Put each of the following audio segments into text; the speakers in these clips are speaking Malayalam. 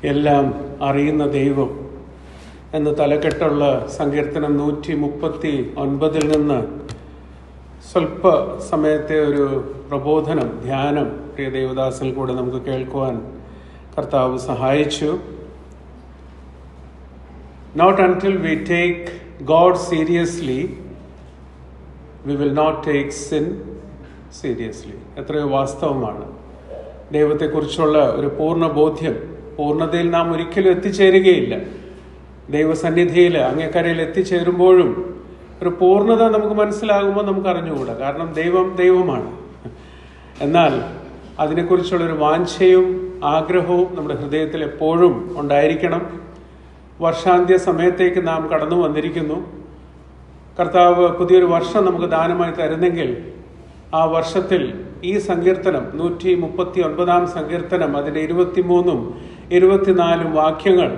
എല്ലാം അറിയുന്ന ദൈവം എന്ന തലക്കെട്ടുള്ള സങ്കീർത്തനം 139 നിന്ന് സ്വല്പ സമയത്തെ ഒരു പ്രബോധനം, ധ്യാനം പ്രിയ ദേവദാസിൽ കൂടെ നമുക്ക് കേൾക്കുവാൻ കർത്താവ് സഹായിച്ചു. Not until we take God seriously, we will not take sin seriously. എത്രയോ വാസ്തവമാണ്. ദൈവത്തെക്കുറിച്ചുള്ള ഒരു പൂർണ്ണ ബോധ്യം, പൂർണ്ണതയിൽ നാം ഒരിക്കലും എത്തിച്ചേരുകയില്ല. ദൈവസന്നിധിയിൽ അങ്ങേക്കരയിൽ എത്തിച്ചേരുമ്പോഴും ഒരു പൂർണ്ണത നമുക്ക് മനസ്സിലാകുമ്പോൾ നമുക്ക് അറിഞ്ഞുകൂടാ. കാരണം ദൈവമാണ്. എന്നാൽ അതിനെക്കുറിച്ചുള്ളൊരു വാഞ്ഛയും ആഗ്രഹവും നമ്മുടെ ഹൃദയത്തിൽ എപ്പോഴും ഉണ്ടായിരിക്കണം. വർഷാന്ത്യ സമയത്തേക്ക് നാം കടന്നു വന്നിരിക്കുന്നു. കർത്താവ് പുതിയൊരു വർഷം നമുക്ക് ദാനമായി തരുന്നെങ്കിൽ ആ വർഷത്തിൽ ഈ സങ്കീർത്തനം 139 സങ്കീർത്തനം അതിൻ്റെ 23ഉം 24ഉം വാക്യങ്ങൾ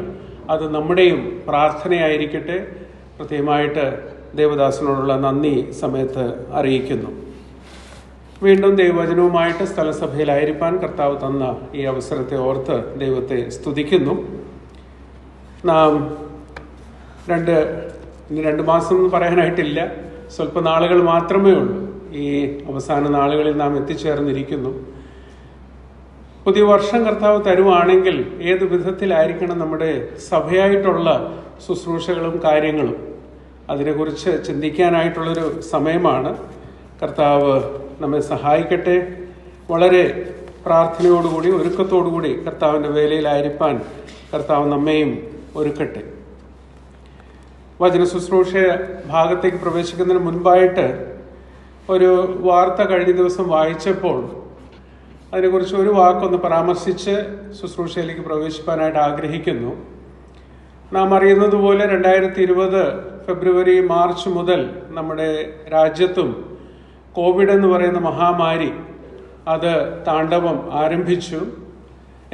അത് നമ്മുടെയും പ്രാർത്ഥനയായിരിക്കട്ടെ. പ്രത്യേകമായിട്ട് ദേവദാസനോടുള്ള നന്ദി സമയത്ത് അറിയിക്കുന്നു. വീണ്ടും ദൈവവചനവുമായിട്ട് സ്ഥലസഭയിലായിരിക്കാൻ കർത്താവ് തന്ന ഈ അവസരത്തെ ഓർത്ത് ദൈവത്തെ സ്തുതിക്കുന്നു. നാം രണ്ട് മാസം എന്ന് പറയാനായിട്ടില്ല, സ്വല്പ നാളുകൾ മാത്രമേ ഉള്ളൂ. ഈ അവസാന നാളുകളിൽ നാം എത്തിച്ചേർന്നിരിക്കുന്നു. പുതിയ വർഷം കർത്താവ് തരുവാണെങ്കിൽ ഏത് വിധത്തിലായിരിക്കണം നമ്മുടെ സഭയായിട്ടുള്ള ശുശ്രൂഷകളും കാര്യങ്ങളും, അതിനെക്കുറിച്ച് ചിന്തിക്കാനായിട്ടുള്ളൊരു സമയമാണ്. കർത്താവ് നമ്മെ സഹായിക്കട്ടെ. വളരെ പ്രാർത്ഥനയോടുകൂടി ഒരുക്കത്തോടുകൂടി കർത്താവിൻ്റെ വേലയിലായിരിക്കാൻ കർത്താവ് നമ്മെയും ഒരുക്കട്ടെ. വചന ശുശ്രൂഷ ഭാഗത്തേക്ക് പ്രവേശിക്കുന്നതിന് മുൻപായിട്ട് ഒരു വാർത്ത കഴിഞ്ഞ ദിവസം വായിച്ചപ്പോൾ അതിനെക്കുറിച്ച് ഒരു വാക്കൊന്ന് പരാമർശിച്ച് ശുശ്രൂഷയിലേക്ക് പ്രവേശിക്കാനായിട്ട് ആഗ്രഹിക്കുന്നു. നാം അറിയുന്നത് പോലെ 2020 ഫെബ്രുവരി മാർച്ച് മുതൽ നമ്മുടെ രാജ്യത്തും കോവിഡ് എന്ന് പറയുന്ന മഹാമാരി അത് താണ്ഡവം ആരംഭിച്ചു.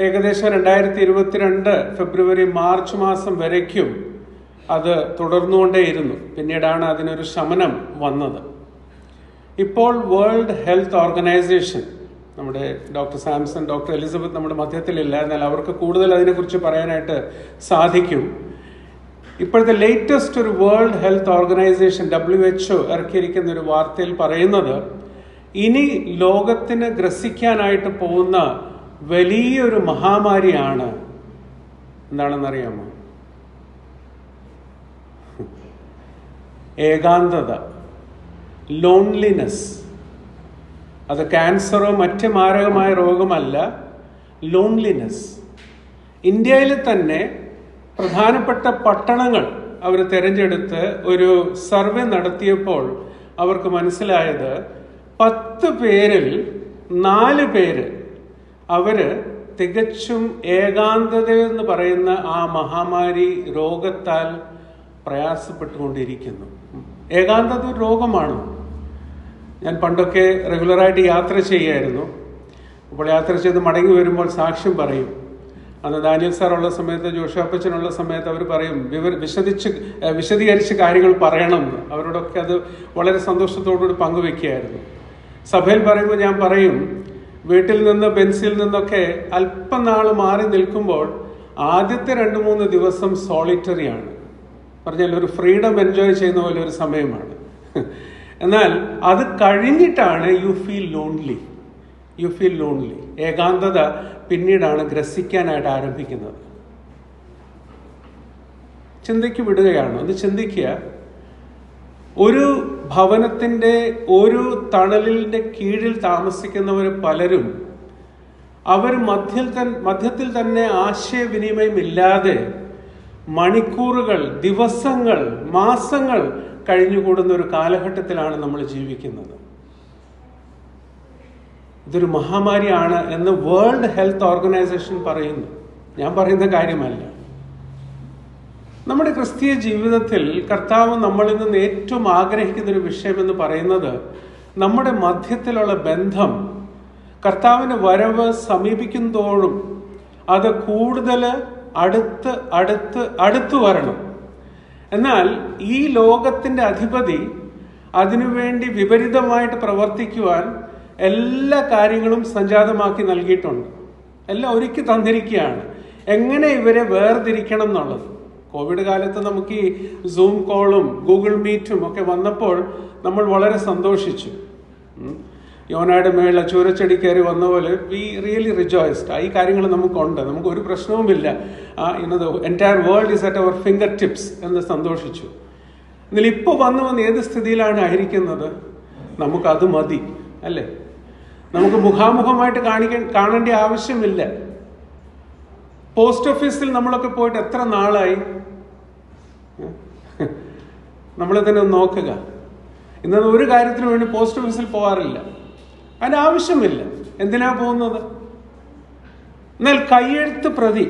ഏകദേശം 2022 ഫെബ്രുവരി മാർച്ച് മാസം വരയ്ക്കും അത് തുടർന്നുകൊണ്ടേയിരുന്നു. പിന്നീടാണ് അതിനൊരു ശമനം വന്നത്. ഇപ്പോൾ വേൾഡ് ഹെൽത്ത് ഓർഗനൈസേഷൻ, നമ്മുടെ ഡോക്ടർ സാംസൺ, ഡോക്ടർ എലിസബത്ത് നമ്മുടെ മധ്യത്തിലില്ല, എന്നാൽ അവർക്ക് കൂടുതൽ അതിനെക്കുറിച്ച് പറയാനായിട്ട് സാധിക്കും. ഇപ്പോഴത്തെ ലേറ്റസ്റ്റ് ഒരു വേൾഡ് ഹെൽത്ത് ഓർഗനൈസേഷൻ WHO ഇറക്കിയിരിക്കുന്ന ഒരു വാർത്തയിൽ പറയുന്നത്, ഇനി ലോകത്തിന് ഗ്രസിക്കാനായിട്ട് പോകുന്ന വലിയൊരു മഹാമാരിയാണ്. എന്താണെന്നറിയാമോ? ഏകാന്തത, ലോൺലിനെസ്. അത് ക്യാൻസറോ മറ്റ് മാരകമായ രോഗമല്ല, ലോൺലിനെസ്. ഇന്ത്യയിൽ തന്നെ പ്രധാനപ്പെട്ട പട്ടണങ്ങൾ അവർ തിരഞ്ഞെടുത്ത് ഒരു സർവേ നടത്തിയപ്പോൾ അവർക്ക് മനസ്സിലായത് 10 പേരിൽ 4 പേര് അവര് തികച്ചും ഏകാന്തത എന്ന് പറയുന്ന ആ മഹാമാരി രോഗത്താൽ പ്രയാസപ്പെട്ടുകൊണ്ടിരിക്കുന്നു. ഏകാന്തത ഒരു രോഗമാണ്. ഞാൻ പണ്ടൊക്കെ റെഗുലറായിട്ട് യാത്ര ചെയ്യായിരുന്നു. അപ്പോൾ യാത്ര ചെയ്ത് മടങ്ങി വരുമ്പോൾ സാക്ഷ്യം പറയും. അന്ന് ദാനിയൽ സാറുള്ള സമയത്ത്, ജോഷാപ്പച്ചനുള്ള സമയത്ത് അവർ പറയും, വിശദീകരിച്ച് കാര്യങ്ങൾ പറയണമെന്ന്. അവരോടൊക്കെ അത് വളരെ സന്തോഷത്തോടുകൂടി പങ്കുവെക്കുകയായിരുന്നു. സഭയിൽ പറയുമ്പോൾ ഞാൻ പറയും, വീട്ടിൽ നിന്ന് ബെൻസിൽ നിന്നൊക്കെ അല്പം നാൾ മാറി നിൽക്കുമ്പോൾ ആദ്യത്തെ 2-3 ദിവസം സോളിറ്ററിയാണ്. പറഞ്ഞാൽ ഒരു ഫ്രീഡം എൻജോയ് ചെയ്യുന്ന പോലെ ഒരു സമയമാണ്. എന്നാൽ അത് കഴിഞ്ഞിട്ടാണ് യു ഫീൽ ലോൺലി. ഏകാന്തത പിന്നീടാണ് ഗ്രസിക്കാനായിട്ട് ആരംഭിക്കുന്നത്. ചിന്തയ്ക്ക് വിടുകയാണ്. ഒന്ന് ചിന്തിക്കുക, ഒരു ഭവനത്തിൻ്റെ ഒരു തണലിൻ്റെ കീഴിൽ താമസിക്കുന്നവർ പലരും അവർ മധ്യത്തിൽ തന്നെ ആശയവിനിമയം ഇല്ലാതെ മണിക്കൂറുകൾ, ദിവസങ്ങൾ, മാസങ്ങൾ കഴിഞ്ഞുകൂടുന്ന ഒരു കാലഘട്ടത്തിലാണ് നമ്മൾ ജീവിക്കുന്നത്. ഇതൊരു മഹാമാരിയാണ് എന്ന് വേൾഡ് ഹെൽത്ത് ഓർഗനൈസേഷൻ പറയുന്നു. ഞാൻ പറയുന്ന കാര്യമല്ല. നമ്മുടെ ക്രിസ്തീയ ജീവിതത്തിൽ കർത്താവ് നമ്മളിൽ നിന്ന് ഏറ്റവും ആഗ്രഹിക്കുന്ന ഒരു വിഷയമെന്ന് പറയുന്നത് നമ്മുടെ മധ്യത്തിലുള്ള ബന്ധം കർത്താവിൻ്റെ വരവ് സമീപിക്കുന്തോറും അത് കൂടുതൽ അടുത്ത് വരണം. എന്നാൽ ഈ ലോകത്തിൻ്റെ അധിപതി അതിനുവേണ്ടി വിപരീതമായിട്ട് പ്രവർത്തിക്കുവാൻ എല്ലാ കാര്യങ്ങളും സംജാതമാക്കി നൽകിയിട്ടുണ്ട്. എല്ലാം ഒരുക്കി തന്നിരിക്കുകയാണ്. എങ്ങനെ ഇവരെ വേർതിരിക്കണം എന്നുള്ളത്. കോവിഡ് കാലത്ത് നമുക്ക് ഈ സൂം കോളും ഗൂഗിൾ മീറ്റും ഒക്കെ വന്നപ്പോൾ നമ്മൾ വളരെ സന്തോഷിച്ചു. യോനയുടെ മേളിൽ ചൂരച്ചെടി കയറി വന്ന പോലെ വി റിയലി റിജോയ്സ്ഡ്. ഈ കാര്യങ്ങൾ നമുക്കുണ്ട്, നമുക്ക് ഒരു പ്രശ്നവുമില്ല, entire world is at our fingertips എന്ന് സന്തോഷിച്ചു. എന്നാൽ ഇപ്പോൾ വന്ന് ഏത് സ്ഥിതിയിലാണ് ആയിരിക്കുന്നത്? നമുക്കത് മതി അല്ലേ? നമുക്ക് മുഖാമുഖമായിട്ട് കാണേണ്ട ആവശ്യമില്ല. പോസ്റ്റ് ഓഫീസിൽ നമ്മളൊക്കെ പോയിട്ട് എത്ര നാളായി? നമ്മളിതിനെ നോക്കുക. ഇന്നത് ഒരു കാര്യത്തിന് വേണ്ടി പോസ്റ്റ് ഓഫീസിൽ പോകാറില്ല, അതിന് ആവശ്യമില്ല. എന്തിനാ പോകുന്നത്? എന്നാൽ കയ്യെഴുത്ത് പ്രതി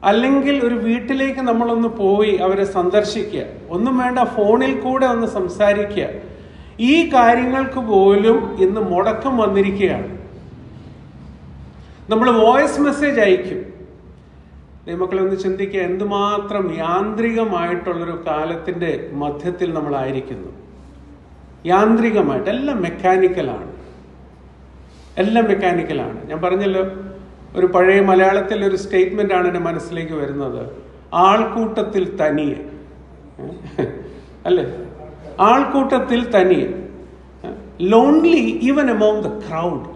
അല്ലെങ്കിൽ ഒരു വീട്ടിലേക്ക് നമ്മളൊന്ന് പോയി അവരെ സന്ദർശിക്കുക, ഒന്നും വേണ്ട, ഫോണിൽ കൂടെ ഒന്ന് സംസാരിക്കുക, ഈ കാര്യങ്ങൾക്ക് പോലും ഇന്ന് മുടക്കം വന്നിരിക്കുകയാണ്. നമ്മൾ വോയിസ് മെസ്സേജ് അയക്കും. ദൈവമക്കളെ ഒന്ന് ചിന്തിക്കുക, എന്തുമാത്രം യാന്ത്രികമായിട്ടുള്ളൊരു കാലത്തിന്റെ മധ്യത്തിൽ നമ്മളായിരിക്കുന്നു. യാന്ത്രികമായിട്ട് എല്ലാം മെക്കാനിക്കലാണ്, എല്ലാം മെക്കാനിക്കലാണ്. ഞാൻ പറഞ്ഞല്ലോ, ഒരു പഴയ മലയാളത്തിലെ ഒരു സ്റ്റേറ്റ്മെന്റ് ആണ് എൻ്റെ മനസ്സിലേക്ക് വരുന്നത്. ആൾക്കൂട്ടത്തിൽ തനിയെ, അല്ലേ? ആൾക്കൂട്ടത്തിൽ തനിയെ, lonely even among the crowd.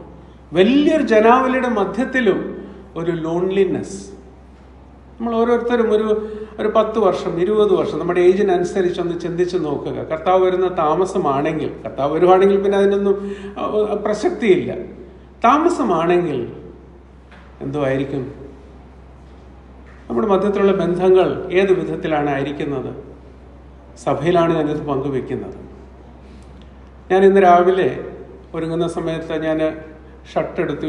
വലിയൊരു ജനാവലിയുടെ മധ്യത്തിലും ഒരു ലോൺലിനെസ്. നമ്മൾ ഓരോരുത്തരും ഒരു 10 വർഷം 20 വർഷം നമ്മുടെ ഏജിനനുസരിച്ചൊന്ന് ചിന്തിച്ച് നോക്കുക. കർത്താവ് വരുന്ന താമസമാണെങ്കിൽ, കർത്താവ് വരുവാണെങ്കിൽ പിന്നെ അതിനൊന്നും പ്രസക്തിയില്ല. താമസമാണെങ്കിൽ എന്തോ ആയിരിക്കും? നമ്മുടെ മധ്യത്തിലുള്ള ബന്ധങ്ങൾ ഏത് വിധത്തിലാണ് ആയിരിക്കുന്നത്? സഭയിലാണ് ഞാനിത് പങ്കുവെക്കുന്നത്. ഞാൻ ഇന്ന് രാവിലെ ഒരുങ്ങുന്ന സമയത്ത് ഞാൻ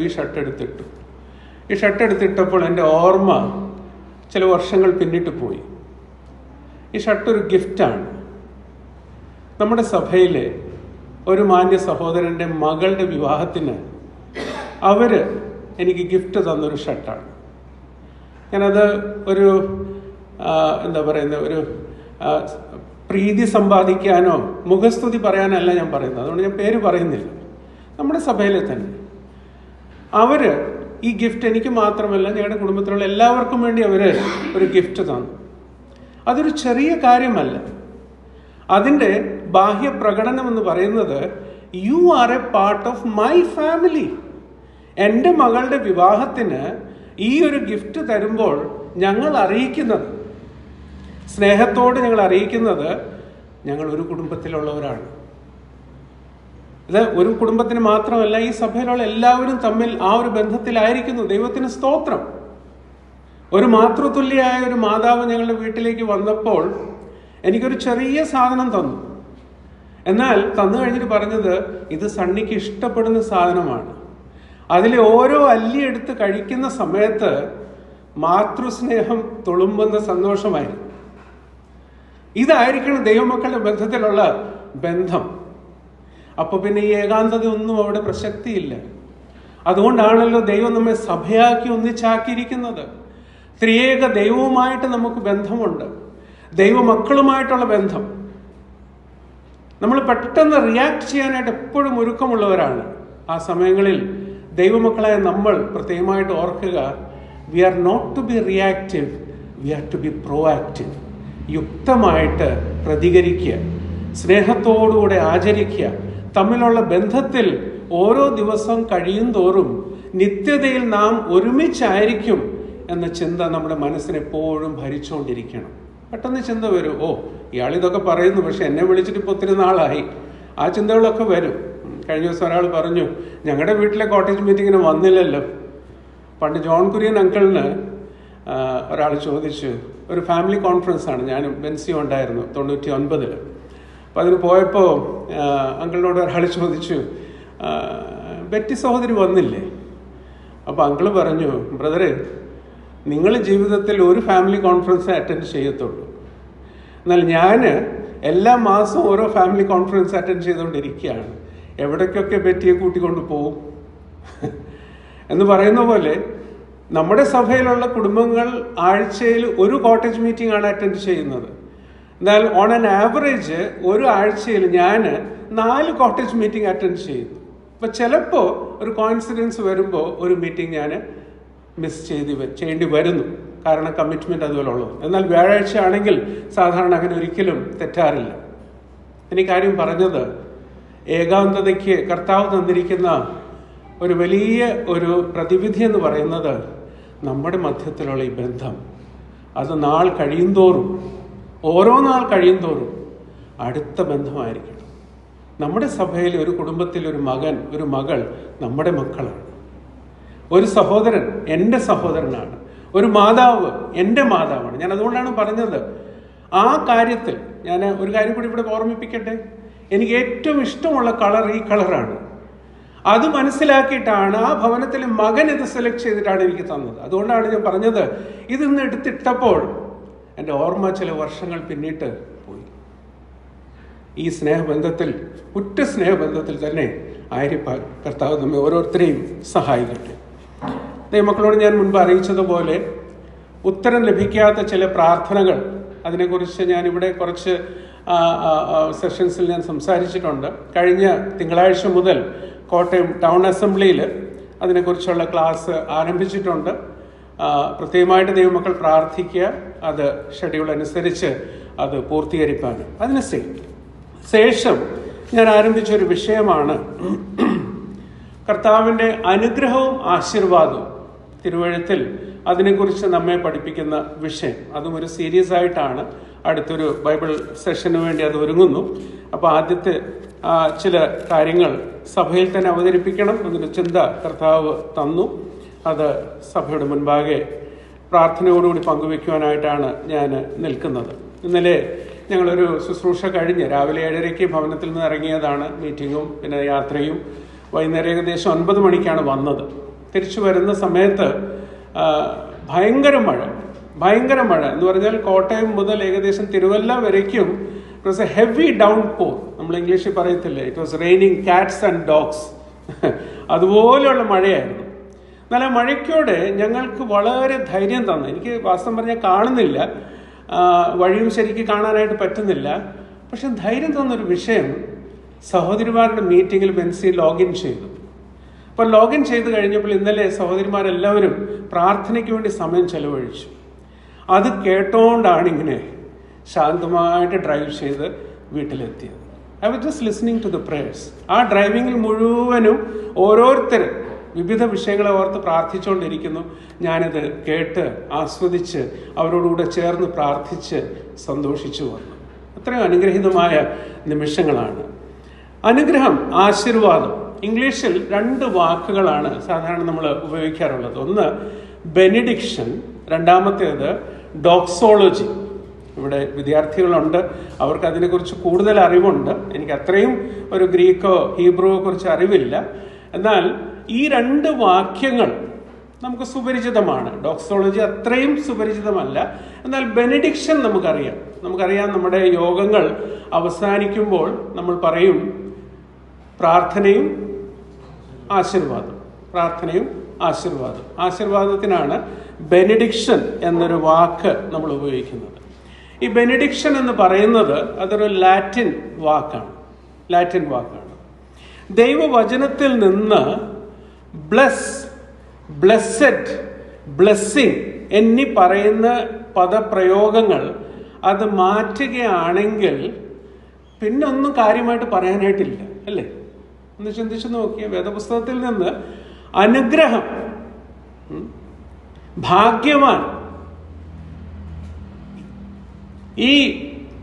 ഈ ഷർട്ട് എടുത്തിട്ടു. ഈ ഷർട്ട് എടുത്തിട്ടപ്പോൾ എൻ്റെ ഓർമ്മ ചില വർഷങ്ങൾ പിന്നിട്ട് പോയി. ഈ ഷർട്ട് ഒരു ഗിഫ്റ്റാണ്. നമ്മുടെ സഭയിലെ ഒരു മാന്യ സഹോദരൻ്റെ മകളുടെ വിവാഹത്തിന് അവര് എനിക്ക് ഗിഫ്റ്റ് തന്നൊരു ഷർട്ടാണ്. ഞാനത് ഒരു ഒരു പ്രീതി സമ്പാദിക്കാനോ മുഖസ്തുതി പറയാനല്ല ഞാൻ പറയുന്നത്, അതുകൊണ്ട് ഞാൻ പേര് പറയുന്നില്ല. നമ്മുടെ സഭയിലെ തന്നെ അവര് ഈ ഗിഫ്റ്റ് എനിക്ക് മാത്രമല്ല, ഞങ്ങളുടെ കുടുംബത്തിലുള്ള എല്ലാവർക്കും വേണ്ടി അവര് ഒരു ഗിഫ്റ്റ് തന്നു. അതൊരു ചെറിയ കാര്യമല്ല. അതിൻ്റെ ബാഹ്യ പ്രകടനം എന്ന് പറയുന്നത്, you are A part of my family. എൻ്റെ മകളുടെ വിവാഹത്തിന് ഈ ഒരു ഗിഫ്റ്റ് തരുമ്പോൾ ഞങ്ങൾ അറിയിക്കുന്നത്, സ്നേഹത്തോട് ഞങ്ങൾ അറിയിക്കുന്നത്, ഞങ്ങൾ ഒരു കുടുംബത്തിലുള്ളവരാണ്. ഇത് ഒരു കുടുംബത്തിന് മാത്രമല്ല, ഈ സഭയിലുള്ള എല്ലാവരും തമ്മിൽ ആ ഒരു ബന്ധത്തിലായിരിക്കുന്നു. ദൈവത്തിന് സ്തോത്രം. ഒരു മാതൃതുല്യായ ഒരു മാതാവ് ഞങ്ങളുടെ വീട്ടിലേക്ക് വന്നപ്പോൾ എനിക്കൊരു ചെറിയ സാധനം തന്നു. എന്നാൽ തന്നു കഴിഞ്ഞിട്ട് പറഞ്ഞത്, ഇത് സണ്ണിക്ക് ഇഷ്ടപ്പെടുന്ന സാധനമാണ്. അതിലെ ഓരോ അല്ലി എടുത്ത് കഴിക്കുന്ന സമയത്ത് മാതൃസ്നേഹം തുളുമ്പുന്ന സന്തോഷമായിരുന്നു. ഇതായിരിക്കണം ദൈവമക്കളുടെ ബന്ധത്തിലുള്ള ബന്ധം. അപ്പൊ പിന്നെ ഈ ഏകാന്തത ഒന്നും അവിടെ പ്രസക്തിയില്ല. അതുകൊണ്ടാണല്ലോ ദൈവം നമ്മെ സഭയാക്കി ഒന്നിച്ചാക്കിയിരിക്കുന്നത്. ത്രിയേക ദൈവവുമായിട്ട് നമുക്ക് ബന്ധമുണ്ട്, ദൈവമക്കളുമായിട്ടുള്ള ബന്ധം. നമ്മൾ പെട്ടെന്ന് റിയാക്ട് ചെയ്യാനായിട്ട് എപ്പോഴും ഒരുക്കമുള്ളവരാണ്. ആ സമയങ്ങളിൽ ദൈവമക്കളായ നമ്മൾ പ്രത്യേകമായിട്ട് ഓർക്കുക, we are not to be reactive, we are to be proactive. യുക്തമായിട്ട് പ്രതികരിക്കുക, സ്നേഹത്തോടുകൂടെ ആചരിക്കുക. തമ്മിലുള്ള ബന്ധത്തിൽ ഓരോ ദിവസം കഴിയും തോറും നിത്യതയിൽ നാം ഒരുമിച്ചായിരിക്കും എന്ന ചിന്ത നമ്മുടെ മനസ്സിനെപ്പോഴും ഭരിച്ചുകൊണ്ടിരിക്കണം. പെട്ടെന്ന് ചിന്ത വരും, ഇയാളിതൊക്കെ പറയുന്നു, പക്ഷെ എന്നെ വിളിച്ചിട്ട് ഇപ്പോൾ ഒത്തിരി നാളായി. ആ ചിന്തകളൊക്കെ വരും. കഴിഞ്ഞ ദിവസം ഒരാൾ പറഞ്ഞു, ഞങ്ങളുടെ വീട്ടിലെ കോട്ടേജ് മീറ്റിങ്ങിന് വന്നില്ലല്ലോ. പണ്ട് ജോൺ കുര്യൻ അങ്കിളിന് ഒരാൾ ചോദിച്ചു, ഒരു ഫാമിലി കോൺഫറൻസ് ആണ്, ഞാനും ബെൻസിയും ഉണ്ടായിരുന്നു 99. അപ്പം അതിന് പോയപ്പോൾ അങ്കിളിനോട് ഒരാൾ ചോദിച്ചു, ബെറ്റി സഹോദരി വന്നില്ലേ? അപ്പോൾ അങ്കിള് പറഞ്ഞു, ബ്രദറെ, നിങ്ങൾ ജീവിതത്തിൽ ഒരു ഫാമിലി കോൺഫറൻസ് അറ്റൻഡ് ചെയ്യത്തുള്ളൂ, എന്നാൽ ഞാൻ എല്ലാ മാസവും ഓരോ ഫാമിലി കോൺഫറൻസ് അറ്റൻഡ് ചെയ്തുകൊണ്ടിരിക്കുകയാണ്. എവിടേക്കൊക്കെ ബെറ്റിയെ കൂട്ടിക്കൊണ്ട് പോകും എന്ന് പറയുന്ന പോലെ നമ്മുടെ സഭയിലുള്ള കുടുംബങ്ങൾ ആഴ്ചയിൽ ഒരു കോട്ടേജ് മീറ്റിംഗ് ആണ് അറ്റൻഡ് ചെയ്യുന്നത്. എന്നാൽ ഓൺ ആൻ ആവറേജ് ഒരു ആഴ്ചയിൽ ഞാൻ 4 കോട്ടേജ് മീറ്റിംഗ് അറ്റൻഡ് ചെയ്യുന്നു. അപ്പം ചിലപ്പോൾ ഒരു കോയിൻസിഡൻസ് വരുമ്പോൾ ഒരു മീറ്റിംഗ് ഞാൻ ചെയ്യേണ്ടി വരുന്നു. കാരണം കമ്മിറ്റ്മെൻറ്റ് അതുപോലെ ഉള്ളത്. എന്നാൽ വ്യാഴാഴ്ച ആണെങ്കിൽ സാധാരണ അങ്ങനെ ഒരിക്കലും തെറ്റാറില്ല. എനിക്ക് കാര്യം പറഞ്ഞത്, ഏകാന്തതയ്ക്ക് കർത്താവ് തന്നിരിക്കുന്ന ഒരു വലിയ ഒരു പ്രതിവിധി എന്ന് പറയുന്നത് നമ്മുടെ മധ്യത്തിലുള്ള ഈ ബന്ധം, അത് നാൾ കഴിയുന്തോറും, ഓരോ നാൾ കഴിയുന്തോറും അടുത്ത ബന്ധമായിരിക്കണം. നമ്മുടെ സഭയിൽ ഒരു കുടുംബത്തിൽ ഒരു മകൻ, ഒരു മകൾ നമ്മുടെ മക്കളാണ്. ഒരു സഹോദരൻ എൻ്റെ സഹോദരനാണ്. ഒരു മാതാവ് എൻ്റെ മാതാവാണ്. ഞാൻ അതുകൊണ്ടാണ് പറഞ്ഞത്, ആ കാര്യത്തിൽ ഞാൻ ഒരു കാര്യം കൂടി ഇവിടെ ഓർമ്മിപ്പിക്കട്ടെ. എനിക്ക് ഏറ്റവും ഇഷ്ടമുള്ള കളർ ഈ കളറാണ്. അത് മനസ്സിലാക്കിയിട്ടാണ് ആ ഭവനത്തിലെ മകൻ ഇത് സെലക്ട് ചെയ്തിട്ടാണ് എനിക്ക് തന്നത്. അതുകൊണ്ടാണ് ഞാൻ പറഞ്ഞത്, ഇതിന്ന് എടുത്തിട്ടപ്പോൾ എൻ്റെ ഓർമ്മ ചില വർഷങ്ങൾ പിന്നിട്ട് പോയി. ഈ സ്നേഹബന്ധത്തിൽ, ഉറ്റ സ്നേഹബന്ധത്തിൽ തന്നെ ആയിരിക്കാൻ കർത്താവ് നമ്മെ ഓരോരുത്തരെയും സഹായിക്കട്ടെ. ദൈവമക്കളോട് ഞാൻ മുൻപ് അറിയിച്ചതുപോലെ ഉത്തരം ലഭിക്കാത്ത ചില പ്രാർത്ഥനകൾ, അതിനെക്കുറിച്ച് ഞാനിവിടെ കുറച്ച് സെഷൻസിൽ ഞാൻ സംസാരിച്ചിട്ടുണ്ട്. കഴിഞ്ഞ തിങ്കളാഴ്ച മുതൽ കോട്ടയം ടൗൺ അസംബ്ലിയിൽ അതിനെക്കുറിച്ചുള്ള ക്ലാസ് ആരംഭിച്ചിട്ടുണ്ട്. പ്രത്യേകമായിട്ട് ദൈവമക്കൾ പ്രാർത്ഥിക്കുക, അത് ഷെഡ്യൂൾ അനുസരിച്ച് അത് പൂർത്തീകരിക്കാൻ. അതിന് ശേഷം ഞാൻ ആരംഭിച്ചൊരു വിഷയമാണ് കർത്താവിൻ്റെ അനുഗ്രഹവും ആശീർവാദവും. തിരുവഴുത്തിൽ അതിനെക്കുറിച്ച് നമ്മെ പഠിപ്പിക്കുന്ന വിഷയം, അതും ഒരു സീരീസ് ആയിട്ടാണ്. അടുത്തൊരു ബൈബിൾ സെഷന് വേണ്ടി അത് ഒരുങ്ങുന്നു. അപ്പോൾ ആദ്യത്തെ ചില കാര്യങ്ങൾ സഭയിൽ തന്നെ അവതരിപ്പിക്കണം എന്നൊരു ചിന്ത കർത്താവ് തന്നു. അത് സഭയുടെ മുൻപാകെ പ്രാർത്ഥനയോടുകൂടി പങ്കുവെക്കുവാനായിട്ടാണ് ഞാൻ നിൽക്കുന്നത്. ഇന്നലെ ഞങ്ങളൊരു ശുശ്രൂഷ കഴിഞ്ഞ് രാവിലെ 7:30 ഭവനത്തിൽ നിന്ന് ഇറങ്ങിയതാണ്. മീറ്റിങ്ങും പിന്നെ യാത്രയും. വൈകുന്നേരം ഏകദേശം 9 മണിക്കാണ് വന്നത്. തിരിച്ചു വരുന്ന സമയത്ത് ഭയങ്കര മഴ എന്ന് പറഞ്ഞാൽ കോട്ടയം മുതൽ ഏകദേശം തിരുവല്ല വരയ്ക്കും it was a heavy downpour. നമ്മൾ ഇംഗ്ലീഷിൽ പറയത്തില്ലേ, it was raining cats and dogs. അതുപോലെയുള്ള മഴയായിരുന്നു. എന്നാൽ ആ മഴയ്ക്കോടെ ഞങ്ങൾക്ക് വളരെ ധൈര്യം തന്നു. എനിക്ക് വാസ്തവം പറഞ്ഞാൽ കാണുന്നില്ല, വഴിയും ശരിക്കും കാണാനായിട്ട് പറ്റുന്നില്ല. പക്ഷെ ധൈര്യം തന്നൊരു വിഷയം, സഹോദരിമാരുടെ മീറ്റിങ്ങിൽ ബെൻസി ലോഗിൻ ചെയ്തു. അപ്പോൾ ലോഗിൻ ചെയ്ത് കഴിഞ്ഞപ്പോൾ ഇന്നലെ സഹോദരിമാരെല്ലാവരും പ്രാർത്ഥനയ്ക്ക് വേണ്ടി സമയം ചെലവഴിച്ചു. അത് കേട്ടോണ്ടാണ് ഇങ്ങനെ ശാന്തമായിട്ട് ഡ്രൈവ് ചെയ്ത് വീട്ടിലെത്തിയത്. I was just listening to the prayers. ആ ഡ്രൈവിങ്ങിൽ മുഴുവനും ഓരോരുത്തർ വിവിധ വിഷയങ്ങളെ ഓർത്ത് പ്രാർത്ഥിച്ചുകൊണ്ടിരിക്കുന്നു. ഞാനിത് കേട്ട് ആസ്വദിച്ച് അവരോടുകൂടെ ചേർന്ന് പ്രാർത്ഥിച്ച് സന്തോഷിച്ചു വന്നു. അത്രയും അനുഗ്രഹീതമായ നിമിഷങ്ങളാണ്. അനുഗ്രഹം, ആശീർവാദം. ഇംഗ്ലീഷിൽ 2 വാക്കുകളാണ് സാധാരണ നമ്മൾ ഉപയോഗിക്കാറുള്ളത്. ഒന്ന് ബെനിഡിക്ഷൻ, രണ്ടാമത്തേത് ഡോക്സോളജി. ഇവിടെ വിദ്യാർത്ഥികളുണ്ട്, അവർക്ക് അതിനെക്കുറിച്ച് കൂടുതൽ അറിവുണ്ട്. എനിക്ക് അത്രയും ഒരു ഗ്രീക്കോ ഹീബ്രുവോ കുറിച്ച് അറിവില്ല. എന്നാൽ ഈ 2 വാക്യങ്ങൾ നമുക്ക് സുപരിചിതമാണ്. ഡോക്സോളജി അത്രയും സുപരിചിതമല്ല. എന്നാൽ ബെനഡിക്ഷൻ നമുക്കറിയാം. നമ്മുടെ യോഗങ്ങൾ അവസാനിക്കുമ്പോൾ നമ്മൾ പറയും പ്രാർത്ഥനയും ആശീർവാദം. ആശീർവാദത്തിനാണ് ബെനഡിക്ഷൻ എന്നൊരു വാക്ക് നമ്മൾ ഉപയോഗിക്കുന്നത്. ഈ ബെനഡിക്ഷൻ എന്ന് പറയുന്നത് അതൊരു ലാറ്റിൻ വാക്കാണ്. ദൈവവചനത്തിൽ നിന്ന് ബ്ലെസ്, ബ്ലെസ്സഡ്, ബ്ലെസ്സിങ് എന്നീ പറയുന്ന പദപ്രയോഗങ്ങൾ അത് മാറ്റുകയാണെങ്കിൽ പിന്നെ ഒന്നും കാര്യമായിട്ട് പറയാനായിട്ടില്ല, അല്ലേ? ഒന്ന് ചിന്തിച്ചു നോക്കിയ വേദപുസ്തകത്തിൽ നിന്ന് അനുഗ്രഹം, ഭാഗ്യവാൻ, ഈ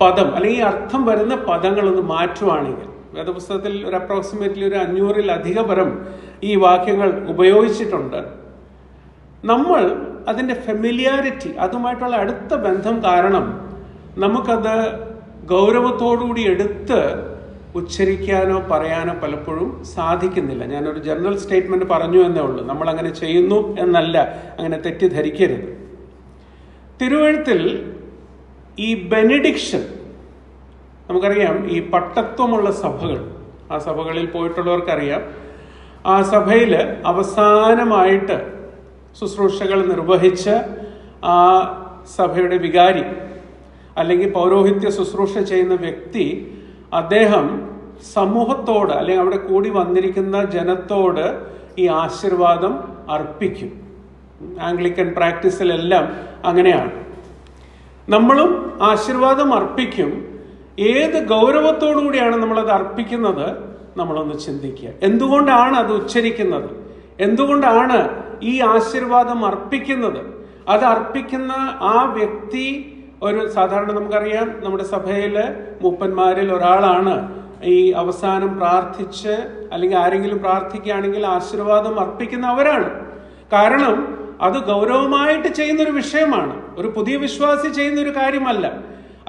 പദം അല്ലെങ്കിൽ അർത്ഥം വരുന്ന പദങ്ങളൊന്ന് മാറ്റുവാണെങ്കിൽ, വേദപുസ്തകത്തിൽ ഒരു അപ്രോക്സിമേറ്റ്ലി ഒരു 500-ലധികം ഈ വാക്യങ്ങൾ ഉപയോഗിച്ചിട്ടുണ്ട്. നമ്മൾ അതിൻ്റെ ഫെമിലിയാരിറ്റി, അതുമായിട്ടുള്ള അടുത്ത ബന്ധം കാരണം നമുക്കത് ഗൗരവത്തോടുകൂടി എടുത്ത് ഉച്ചരിക്കാനോ പറയാനോ പലപ്പോഴും സാധിക്കുന്നില്ല. ഞാനൊരു ജനറൽ സ്റ്റേറ്റ്മെന്റ് പറഞ്ഞു എന്നേ ഉള്ളൂ, നമ്മൾ അങ്ങനെ ചെയ്യുന്നു എന്നല്ല, അങ്ങനെ തെറ്റിദ്ധരിക്കരുത്. തിരുവഴുത്തിൽ ഈ ബെനഡിക്ഷൻ നമുക്കറിയാം. ഈ പട്ടത്വമുള്ള സഭകൾ, ആ സഭകളിൽ പോയിട്ടുള്ളവർക്കറിയാം, ആ സഭയിൽ അവസാനമായിട്ട് ശുശ്രൂഷകൾ നിർവഹിച്ച ആ സഭയുടെ വികാരി അല്ലെങ്കിൽ പൗരോഹിത്യ ശുശ്രൂഷ ചെയ്യുന്ന വ്യക്തി, അദ്ദേഹം സമൂഹത്തോട് അല്ലെങ്കിൽ അവിടെ കൂടി വന്നിരിക്കുന്ന ജനത്തോട് ഈ ആശീർവാദം അർപ്പിക്കും. ആംഗ്ലിക്കൻ പ്രാക്ടീസിലെല്ലാം അങ്ങനെയാണ്. നമ്മളും ആശീർവാദം അർപ്പിക്കും. ഏത് ഗൗരവത്തോടു കൂടിയാണ് നമ്മളത് അർപ്പിക്കുന്നത്? നമ്മളൊന്ന് ചിന്തിക്കുക. എന്തുകൊണ്ടാണ് അത് ഉച്ചരിക്കുന്നത്? എന്തുകൊണ്ടാണ് ഈ ആശീർവാദം അർപ്പിക്കുന്നത്? അത് അർപ്പിക്കുന്ന ആ വ്യക്തി സാധാരണ നമുക്കറിയാം, നമ്മുടെ സഭയില് മൂപ്പന്മാരിൽ ഒരാളാണ് ഈ അവസാനം പ്രാർത്ഥിച്ച്, അല്ലെങ്കിൽ ആരെങ്കിലും പ്രാർത്ഥിക്കുകയാണെങ്കിൽ ആശീർവാദം അർപ്പിക്കുന്ന അവരാണ്. കാരണം അത് ഗൗരവമായിട്ട് ചെയ്യുന്നൊരു വിഷയമാണ്. ഒരു പുതിയ വിശ്വാസി ചെയ്യുന്ന ഒരു കാര്യമല്ല.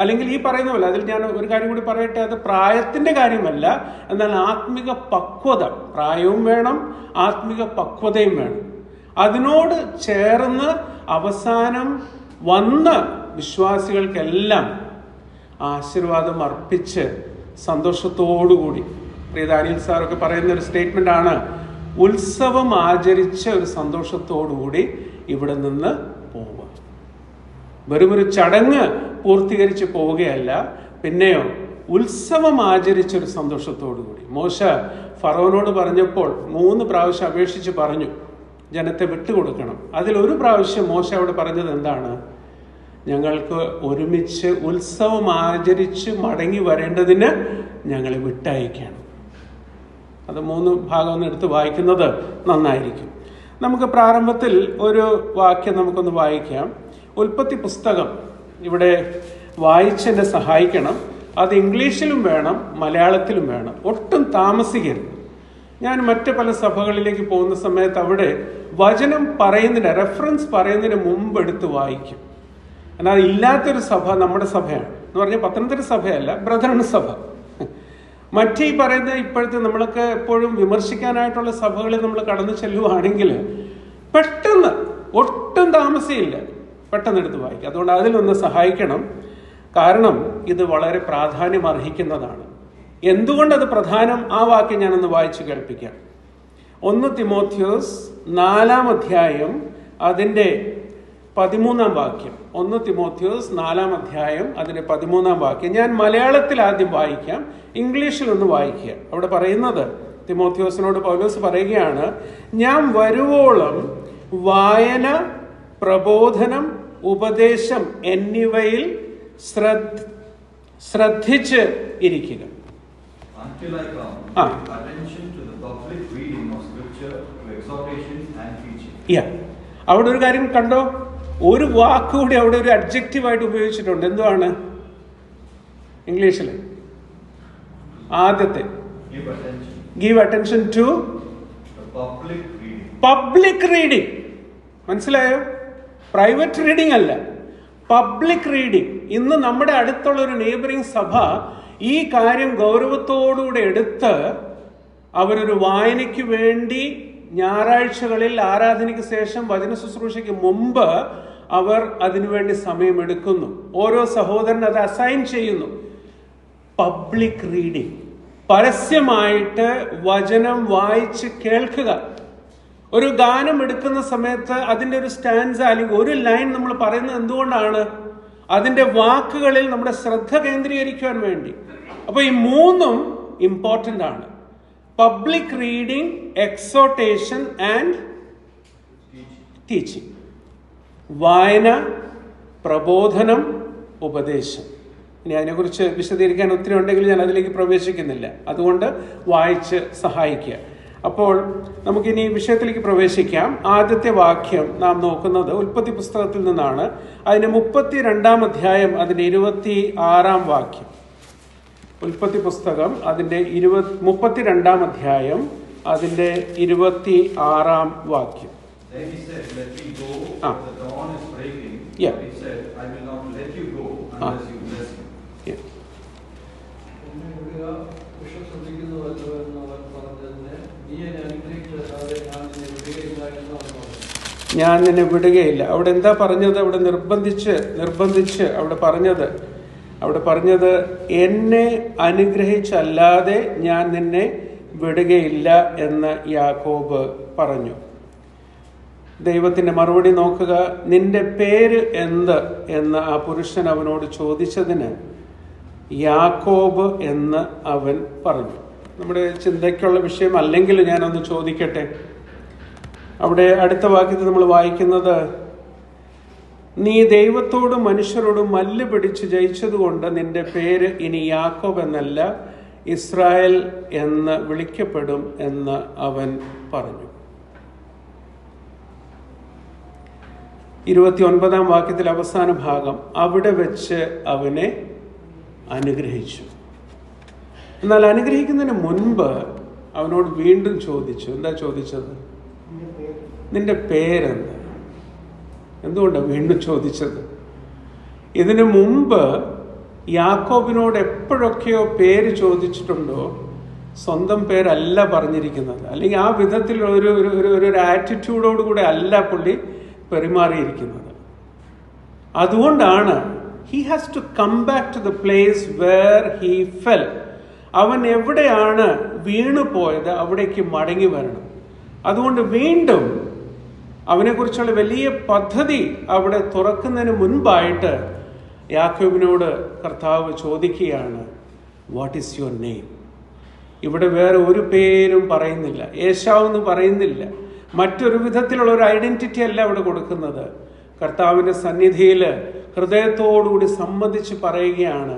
അല്ലെങ്കിൽ ഈ പറയുന്ന പോലെ, അതിൽ ഞാൻ ഒരു കാര്യം കൂടി പറയട്ടെ, അത് പ്രായത്തിന്റെ കാര്യമല്ല, എന്നാൽ ആത്മിക പക്വത. പ്രായവും വേണം, ആത്മിക പക്വതയും വേണം. അതിനോട് ചേർന്ന് അവസാനം വന്ന വിശ്വാസികൾക്കെല്ലാം ആശീർവാദം അർപ്പിച്ച് സന്തോഷത്തോടുകൂടി, പ്രിയ ദാനിയൽ സാറൊക്കെ പറയുന്ന ഒരു സ്റ്റേറ്റ്മെന്റ് ആണ്, ഉത്സവം ആചരിച്ച ഒരു സന്തോഷത്തോടുകൂടി ഇവിടെ നിന്ന് പോവുക. വെറും ഒരു ചടങ്ങ് പൂർത്തീകരിച്ച് പോവുകയല്ല, പിന്നെയോ ഉത്സവം ആചരിച്ച ഒരു സന്തോഷത്തോടുകൂടി. മോശ ഫറവോനോട് പറഞ്ഞപ്പോൾ 3 പ്രാവശ്യം അപേക്ഷിച്ച് പറഞ്ഞു ജനത്തെ വിട്ടുകൊടുക്കണം. അതിലൊരു പ്രാവശ്യം മോശ അവിടെ പറഞ്ഞത് എന്താണ്? ഞങ്ങൾക്ക് ഒരുമിച്ച് ഉത്സവം ആചരിച്ച് മടങ്ങി വരേണ്ടതിന് ഞങ്ങളെ വിട്ടയക്കണം. അത് 3 ഭാഗം ഒന്ന് എടുത്ത് വായിക്കുന്നത് നന്നായിരിക്കും. നമുക്ക് പ്രാരംഭത്തിൽ ഒരു വാക്യം നമുക്കൊന്ന് വായിക്കാം. ഉൽപ്പത്തി പുസ്തകം ഇവിടെ വായിച്ചെന്നെ സഹായിക്കണം. അത് ഇംഗ്ലീഷിലും വേണം, മലയാളത്തിലും വേണം. ഒട്ടും താമസിക്കരുത്. ഞാൻ മറ്റ് പല സഭകളിലേക്ക് പോകുന്ന സമയത്ത് അവിടെ വചനം പറയുന്നതിന്, റെഫറൻസ് പറയുന്നതിന് മുമ്പ് എടുത്ത് വായിക്കും. എന്നാൽ ഇല്ലാത്തൊരു സഭ നമ്മുടെ സഭയാണ്. എന്ന് പറഞ്ഞാൽ പത്തനംതിട്ട സഭയല്ല, ബ്രദറൻ സഭ. മറ്റേ ഈ പറയുന്ന ഇപ്പോഴത്തെ നമ്മളൊക്കെ എപ്പോഴും വിമർശിക്കാനായിട്ടുള്ള സഭകളിൽ നമ്മൾ കടന്നു ചെല്ലുവാണെങ്കിൽ പെട്ടെന്ന്, ഒട്ടും താമസമില്ല, പെട്ടെന്ന് എടുത്ത് വായിക്കും. അതുകൊണ്ട് അതിലൊന്ന് സഹായിക്കണം. കാരണം ഇത് വളരെ പ്രാധാന്യം അർഹിക്കുന്നതാണ്. എന്തുകൊണ്ടത് പ്രധാനം? ആ വാക്യം ഞാനൊന്ന് വായിച്ചു കേൾപ്പിക്കാം. 1 തിമോഥെയോസ് 4-ാം അധ്യായം അതിൻ്റെ 13-ാം വാക്യം. 1 തിമോഥെയോസ് 4-ാം അധ്യായം അതിൻ്റെ 13-ാം വാക്യം. ഞാൻ മലയാളത്തിൽ ആദ്യം വായിക്കാം, ഇംഗ്ലീഷിൽ ഒന്ന് വായിക്കുക. അവിടെ പറയുന്നത്, തിമോഥെയോസിനോട് പൗലോസ് പറയുകയാണ്, ഞാൻ വരുവോളം വായന, പ്രബോധനം, ഉപദേശം എന്നിവയിൽ ശ്രദ്ധിച്ച് ഇരിക്കുക. Until I come, attention to the public reading of scripture, to exhortation and teaching. അവിടെ ഒരു കാര്യം കണ്ടോ, ഒരു വാക്കുകൂടി അവിടെ ഒരു അഡ്ജക്റ്റീവായിട്ട് ഉപയോഗിച്ചിട്ടുണ്ട്. എന്തുവാണ് ഇംഗ്ലീഷിൽ? ആദ്യത്തെ give attention to public reading. മനസ്സിലായോ? പ്രൈവറ്റ് റീഡിംഗ് അല്ല, പബ്ലിക് റീഡിംഗ്. ഇന്ന് നമ്മുടെ അടുത്തുള്ള ഒരു നെയ്ബറിംഗ് സഭ ഈ കാര്യം ഗൗരവത്തോടുകൂടെ എടുത്ത് അവരൊരു വായനയ്ക്ക് വേണ്ടി ഞായറാഴ്ചകളിൽ ആരാധനയ്ക്ക് ശേഷം വചന ശുശ്രൂഷയ്ക്ക് മുമ്പ് അവർ അതിനുവേണ്ടി സമയമെടുക്കുന്നു. ഓരോ സഹോദരൻ അത് അസൈൻ ചെയ്യുന്നു. പബ്ലിക് റീഡിംഗ്, പരസ്യമായിട്ട് വചനം വായിച്ച് കേൾക്കുക. ഒരു ഗാനം എടുക്കുന്ന സമയത്ത് അതിൻ്റെ ഒരു സ്റ്റാൻസ അല്ലെങ്കിൽ ഒരു ലൈൻ നമ്മൾ പറയുന്നത് എന്തുകൊണ്ടാണ്? അതിൻ്റെ വാക്കുകളിൽ നമ്മുടെ ശ്രദ്ധ കേന്ദ്രീകരിക്കുവാൻ വേണ്ടി. അപ്പോൾ ഈ 3ഉം ഇമ്പോർട്ടൻ്റ് ആണ്. Public reading, exhortation and teaching. വായന, പ്രബോധനം, ഉപദേശം. ഇനി അതിനെക്കുറിച്ച് വിശദീകരിക്കാൻ ഒത്തിരി ഉണ്ടെങ്കിൽ ഞാൻ അതിലേക്ക് പ്രവേശിക്കുന്നില്ല. അതുകൊണ്ട് വായിച്ച് സഹായിക്കുക. അപ്പോൾ നമുക്കിനി വിഷയത്തിലേക്ക് പ്രവേശിക്കാം. ആദ്യത്തെ വാക്യം നാം നോക്കുന്നത് ഉൽപ്പത്തി പുസ്തകത്തിൽ നിന്നാണ്. അതിന് 32-ാം അധ്യായം അതിൻ്റെ 26-ാം വാക്യം. ഉൽപ്പത്തി പുസ്തകം അതിൻ്റെ 32-ാം അധ്യായം അതിൻ്റെ 26-ാം വാക്യം. ഞാൻ നിന്നെ വിടുകയില്ല. അവിടെ എന്താ പറഞ്ഞത്? അവിടെ നിർബന്ധിച്ച് അവിടെ പറഞ്ഞത് എന്നെ അനുഗ്രഹിച്ചല്ലാതെ ഞാൻ നിന്നെ വിടുകയില്ല എന്ന് യാക്കോബ് പറഞ്ഞു. ദൈവത്തിന്റെ മറുപടി നോക്കുക. നിന്റെ പേര് എന്ത് എന്ന് ആ പുരുഷൻ അവനോട് ചോദിച്ചതിന് യാക്കോബ് എന്ന് അവൻ പറഞ്ഞു. നമ്മുടെ ചിന്തയ്ക്കുള്ള വിഷയം അല്ലെങ്കിൽ ഞാനൊന്ന് ചോദിക്കട്ടെ. അവിടെ അടുത്ത വാക്യത്തിൽ നമ്മൾ വായിക്കുന്നത്, നീ ദൈവത്തോടും മനുഷ്യരോടും മല്ല് പിടിച്ച് ജയിച്ചതുകൊണ്ട് നിന്റെ പേര് ഇനി യാക്കോബ് എന്നല്ല ഇസ്രായേൽ എന്ന് വിളിക്കപ്പെടും എന്ന് അവൻ പറഞ്ഞു. 29 വാക്യത്തിൽ അവസാന ഭാഗം, അവിടെ വെച്ച് അവനെ അനുഗ്രഹിച്ചു. എന്നാൽ അനുഗ്രഹിക്കുന്നതിന് മുൻപ് അവനോട് വീണ്ടും ചോദിച്ചു. എന്താ ചോദിച്ചത്? നിന്റെ പേരെന്താ? എന്തുകൊണ്ടാണ് വീണ്ടും ചോദിച്ചത്? ഇതിനു മുമ്പ് യാക്കോബിനോട് എപ്പോഴൊക്കെയോ പേര് ചോദിച്ചിട്ടുണ്ടോ സ്വന്തം പേരല്ല പറഞ്ഞിരിക്കുന്നത്, അല്ലെങ്കിൽ ആ വിധത്തിൽ ഒരു ആറ്റിറ്റ്യൂഡോട് കൂടെ അല്ല പുള്ളി പെരുമാറിയിരിക്കുന്നത്. അതുകൊണ്ടാണ് he has to come back to the place where he fell. അവൻ എവിടെയാണ് വീണു പോയത് അവിടേക്ക് മടങ്ങി വരണം. അതുകൊണ്ട് വീണ്ടും അവനെക്കുറിച്ചുള്ള വലിയ പദ്ധതി അവിടെ തുറക്കുന്നതിന് മുൻപായിട്ട് യാക്കോബിനോട് കർത്താവ് ചോദിക്കുകയാണ്, വാട്ട് ഈസ് യുവർ നെയിം? ഇവിടെ വേറെ ഒരു പേരും പറയുന്നില്ല, ഏശാവ് എന്ന് പറയുന്നില്ല, മറ്റൊരു വിധത്തിലുള്ള ഒരു ഐഡന്റിറ്റി അല്ല അവിടെ കൊടുക്കുന്നത്. കർത്താവിൻ്റെ സന്നിധിയിൽ ഹൃദയത്തോടുകൂടി സമ്മതിച്ച് പറയുകയാണ്,